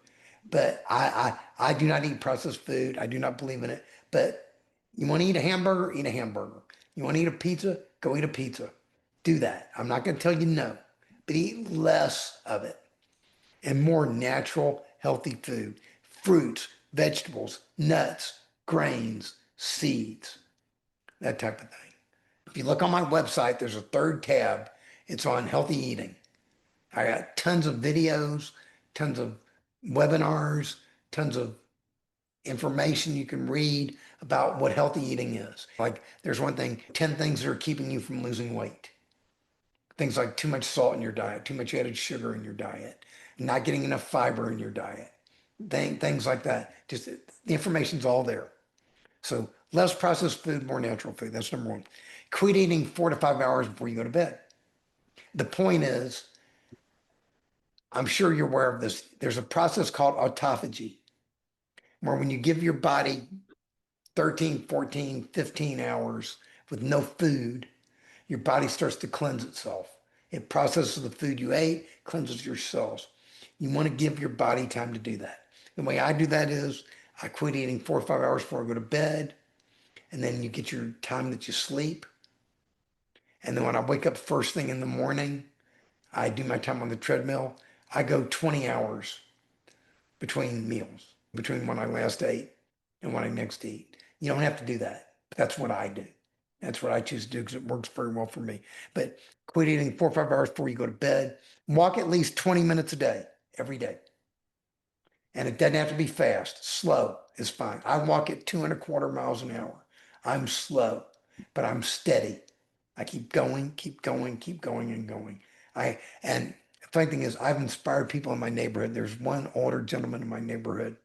But I do not eat processed food. I do not believe in it. But you want to eat a hamburger? Eat a hamburger. You want to eat a pizza? Go eat a pizza. Do that. I'm not going to tell you no, but eat less of it and more natural, healthy food. Fruits, vegetables, nuts, grains, seeds, that type of thing. If you look on my website, there's a third tab. It's on healthy eating. I got tons of videos, tons of webinars, tons of information you can read about what healthy eating is. Like there's one thing, 10 things that are keeping you from losing weight. Things like too much salt in your diet, too much added sugar in your diet, not getting enough fiber in your diet, things like that. Just the information's all there. So less processed food, more natural food. That's number one. Quit eating 4 to 5 hours before you go to bed. The point is, I'm sure you're aware of this. There's a process called autophagy, where when you give your body 13, 14, 15 hours with no food, your body starts to cleanse itself. It processes the food you ate, cleanses your cells. You want to give your body time to do that. The way I do that is I quit eating 4 or 5 hours before I go to bed, and then you get your time that you sleep. And then when I wake up first thing in the morning, I do my time on the treadmill. I go 20 hours between meals, between when I last ate and when I next eat. You don't have to do that. But that's what I do. That's what I choose to do because it works very well for me. But quit eating 4 or 5 hours before you go to bed. Walk at least 20 minutes a day, every day. And it doesn't have to be fast. Slow is fine. I walk at 2.25 miles an hour. I'm slow, but I'm steady. I keep going, keep going, keep going and going. And the funny thing is I've inspired people in my neighborhood. There's one older gentleman in my neighborhood.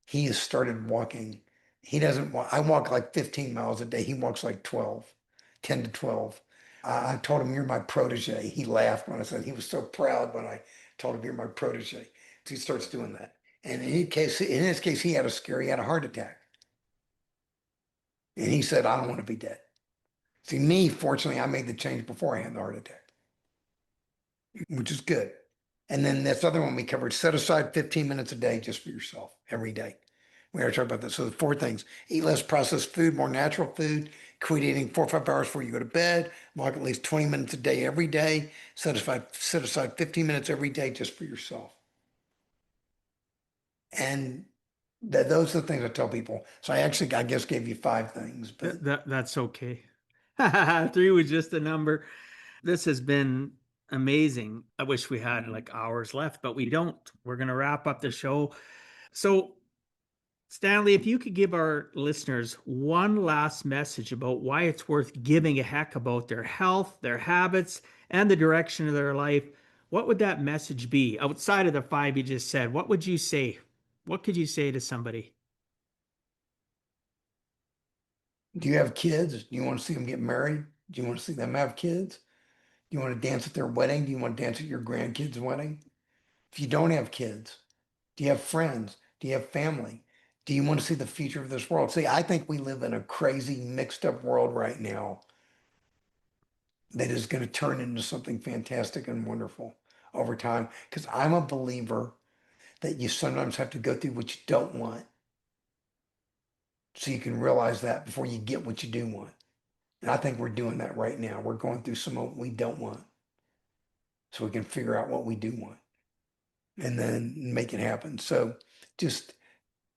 He has started walking. He doesn't walk. I walk like 15 miles a day. He walks like 12, 10 to 12. I told him, you're my protege. He laughed when I said he was so proud when I told him you're my protege. So he starts doing that. And in his case, he had a scare. He had a heart attack. And he said, I don't want to be dead. See, me, fortunately, I made the change before I had the heart attack, which is good. And then this other one we covered, set aside 15 minutes a day just for yourself every day. We already talked about this. So the 4 things: eat less processed food, more natural food, quit eating 4 or 5 hours before you go to bed, walk at least 20 minutes a day every day, set aside 15 minutes every day just for yourself. And those are the things I tell people. So I guess, gave you 5 things, but That's okay. 3 was just a number. This has been amazing. I wish we had like hours left, but we don't. We're going to wrap up the show. So, Stanley, if you could give our listeners one last message about why it's worth giving a heck about their health, their habits, and the direction of their life, what would that message be outside of the 5 you just said? What would you say? What could you say to somebody? Do you have kids? Do you want to see them get married? Do you want to see them have kids? Do you want to dance at their wedding? Do you want to dance at your grandkids' wedding? If you don't have kids, do you have friends? Do you have family? Do you want to see the future of this world? See, I think we live in a crazy, mixed up world right now that is going to turn into something fantastic and wonderful over time. Because I'm a believer that you sometimes have to go through what you don't want so you can realize that before you get what you do want. And I think we're doing that right now. We're going through some of what we don't want so we can figure out what we do want and then make it happen. So just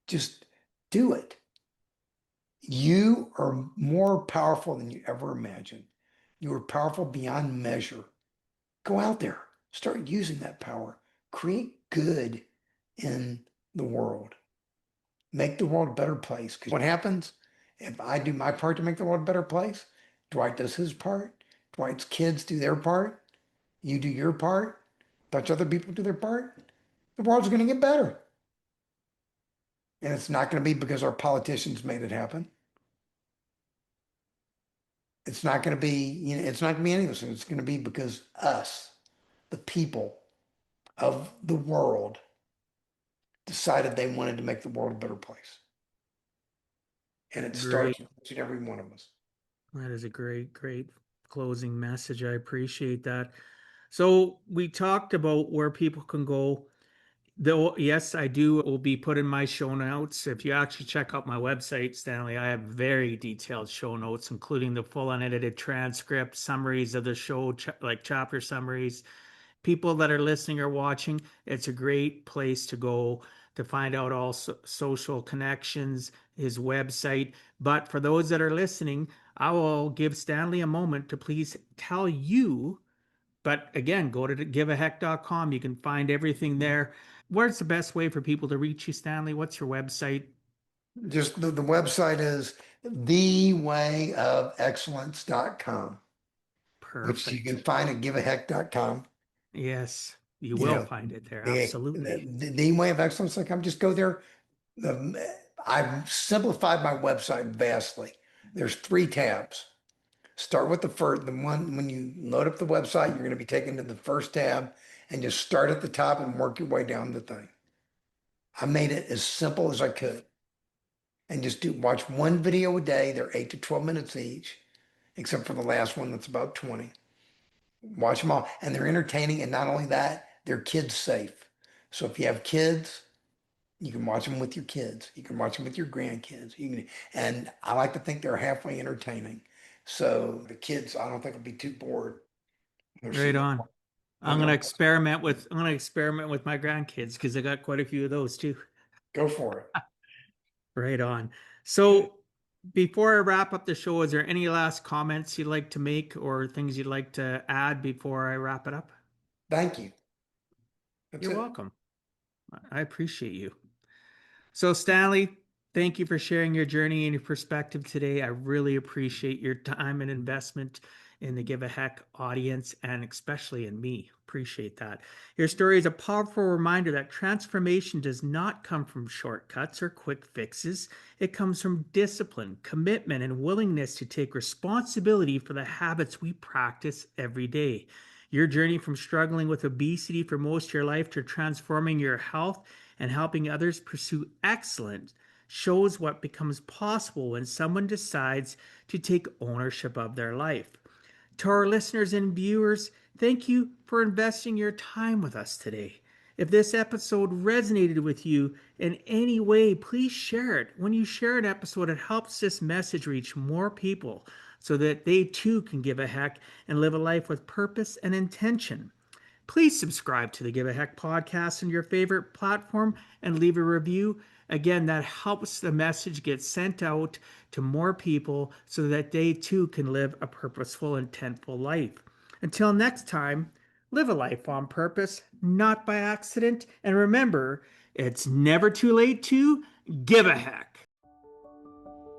just do it. You are more powerful than you ever imagined. You are powerful beyond measure. Go out there, start using that power. Create good in the world. Make the world a better place. Because what happens if I do my part to make the world a better place? Dwight does his part. Dwight's kids do their part. You do your part. Touch other people do their part. The world's going to get better. And it's not going to be because our politicians made it happen. It's not going to be, it's not going to be any of this. It's going to be because us, the people of the world, decided they wanted to make the world a better place. And it Great. starts with each and every one of us. That is a great, great closing message. I appreciate that. So we talked about where people can go. Though, yes, I do. It will be put in my show notes. If you actually check out my website, Stanley, I have very detailed show notes, including the full unedited transcript, summaries of the show, like chapter summaries. People that are listening or watching, it's a great place to go to find out all social connections, his website. But for those that are listening, I will give Stanley a moment to please tell you. But again, go to giveaheck.com. You can find everything there. Where's the best way for people to reach you, Stanley? What's your website? Just the website is thewayofexcellence.com, which you Perfect. can find at giveaheck.com. Yes, you You will know, find it there. the, Absolutely. the way of excellence.com. Just go there. I've simplified my website vastly. There's 3 tabs. Start with the first, the one when you load up the website, you're going to be taken to the first tab and just start at the top and work your way down the thing. I made it as simple as I could and just watch one video a day. They're 8 to 12 minutes each, except for the last one that's about 20. Watch them all, and they're entertaining. And not only that, they're kids safe. So if you have kids, you can watch them with your kids. You can watch them with your grandkids. And I like to think they're halfway entertaining. So the kids, I don't think will be too bored. They're Right sitting on. there. I'm gonna experiment with my grandkids because I got quite a few of those too. Go for it. Right on. So before I wrap up the show, is there any last comments you'd like to make or things you'd like to add before I wrap it up? Thank you. That's You're it. welcome. I appreciate you. So, Stanley, thank you for sharing your journey and your perspective today. I really appreciate your time and investment in the Give a Heck audience and especially in me. Appreciate that. Your story is a powerful reminder that transformation does not come from shortcuts or quick fixes. It comes from discipline, commitment, and willingness to take responsibility for the habits we practice every day. Your journey from struggling with obesity for most of your life to transforming your health and helping others pursue excellence shows what becomes possible when someone decides to take ownership of their life. To our listeners and viewers, thank you for investing your time with us today. If this episode resonated with you in any way, please share it. When you share an episode, it helps this message reach more people so that they too can give a heck and live a life with purpose and intention. Please subscribe to the Give a Heck podcast on your favorite platform and leave a review. Again, that helps the message get sent out to more people so that they too can live a purposeful, intentful life. Until next time, live a life on purpose, not by accident. And remember, it's never too late to give a heck.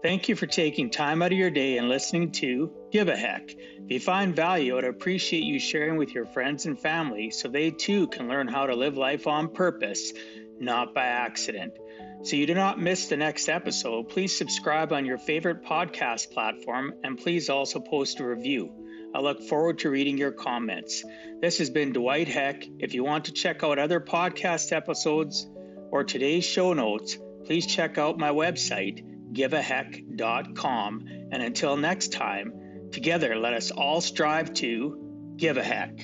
Thank you for taking time out of your day and listening to Give a Heck. If you find value, I'd appreciate you sharing with your friends and family so they too can learn how to live life on purpose, not by accident. So you do not miss the next episode, please subscribe on your favorite podcast platform and please also post a review. I look forward to reading your comments. This has been Dwight Heck. If you want to check out other podcast episodes or today's show notes, please check out my website, giveaheck.com. And until next time, together let us all strive to give a heck.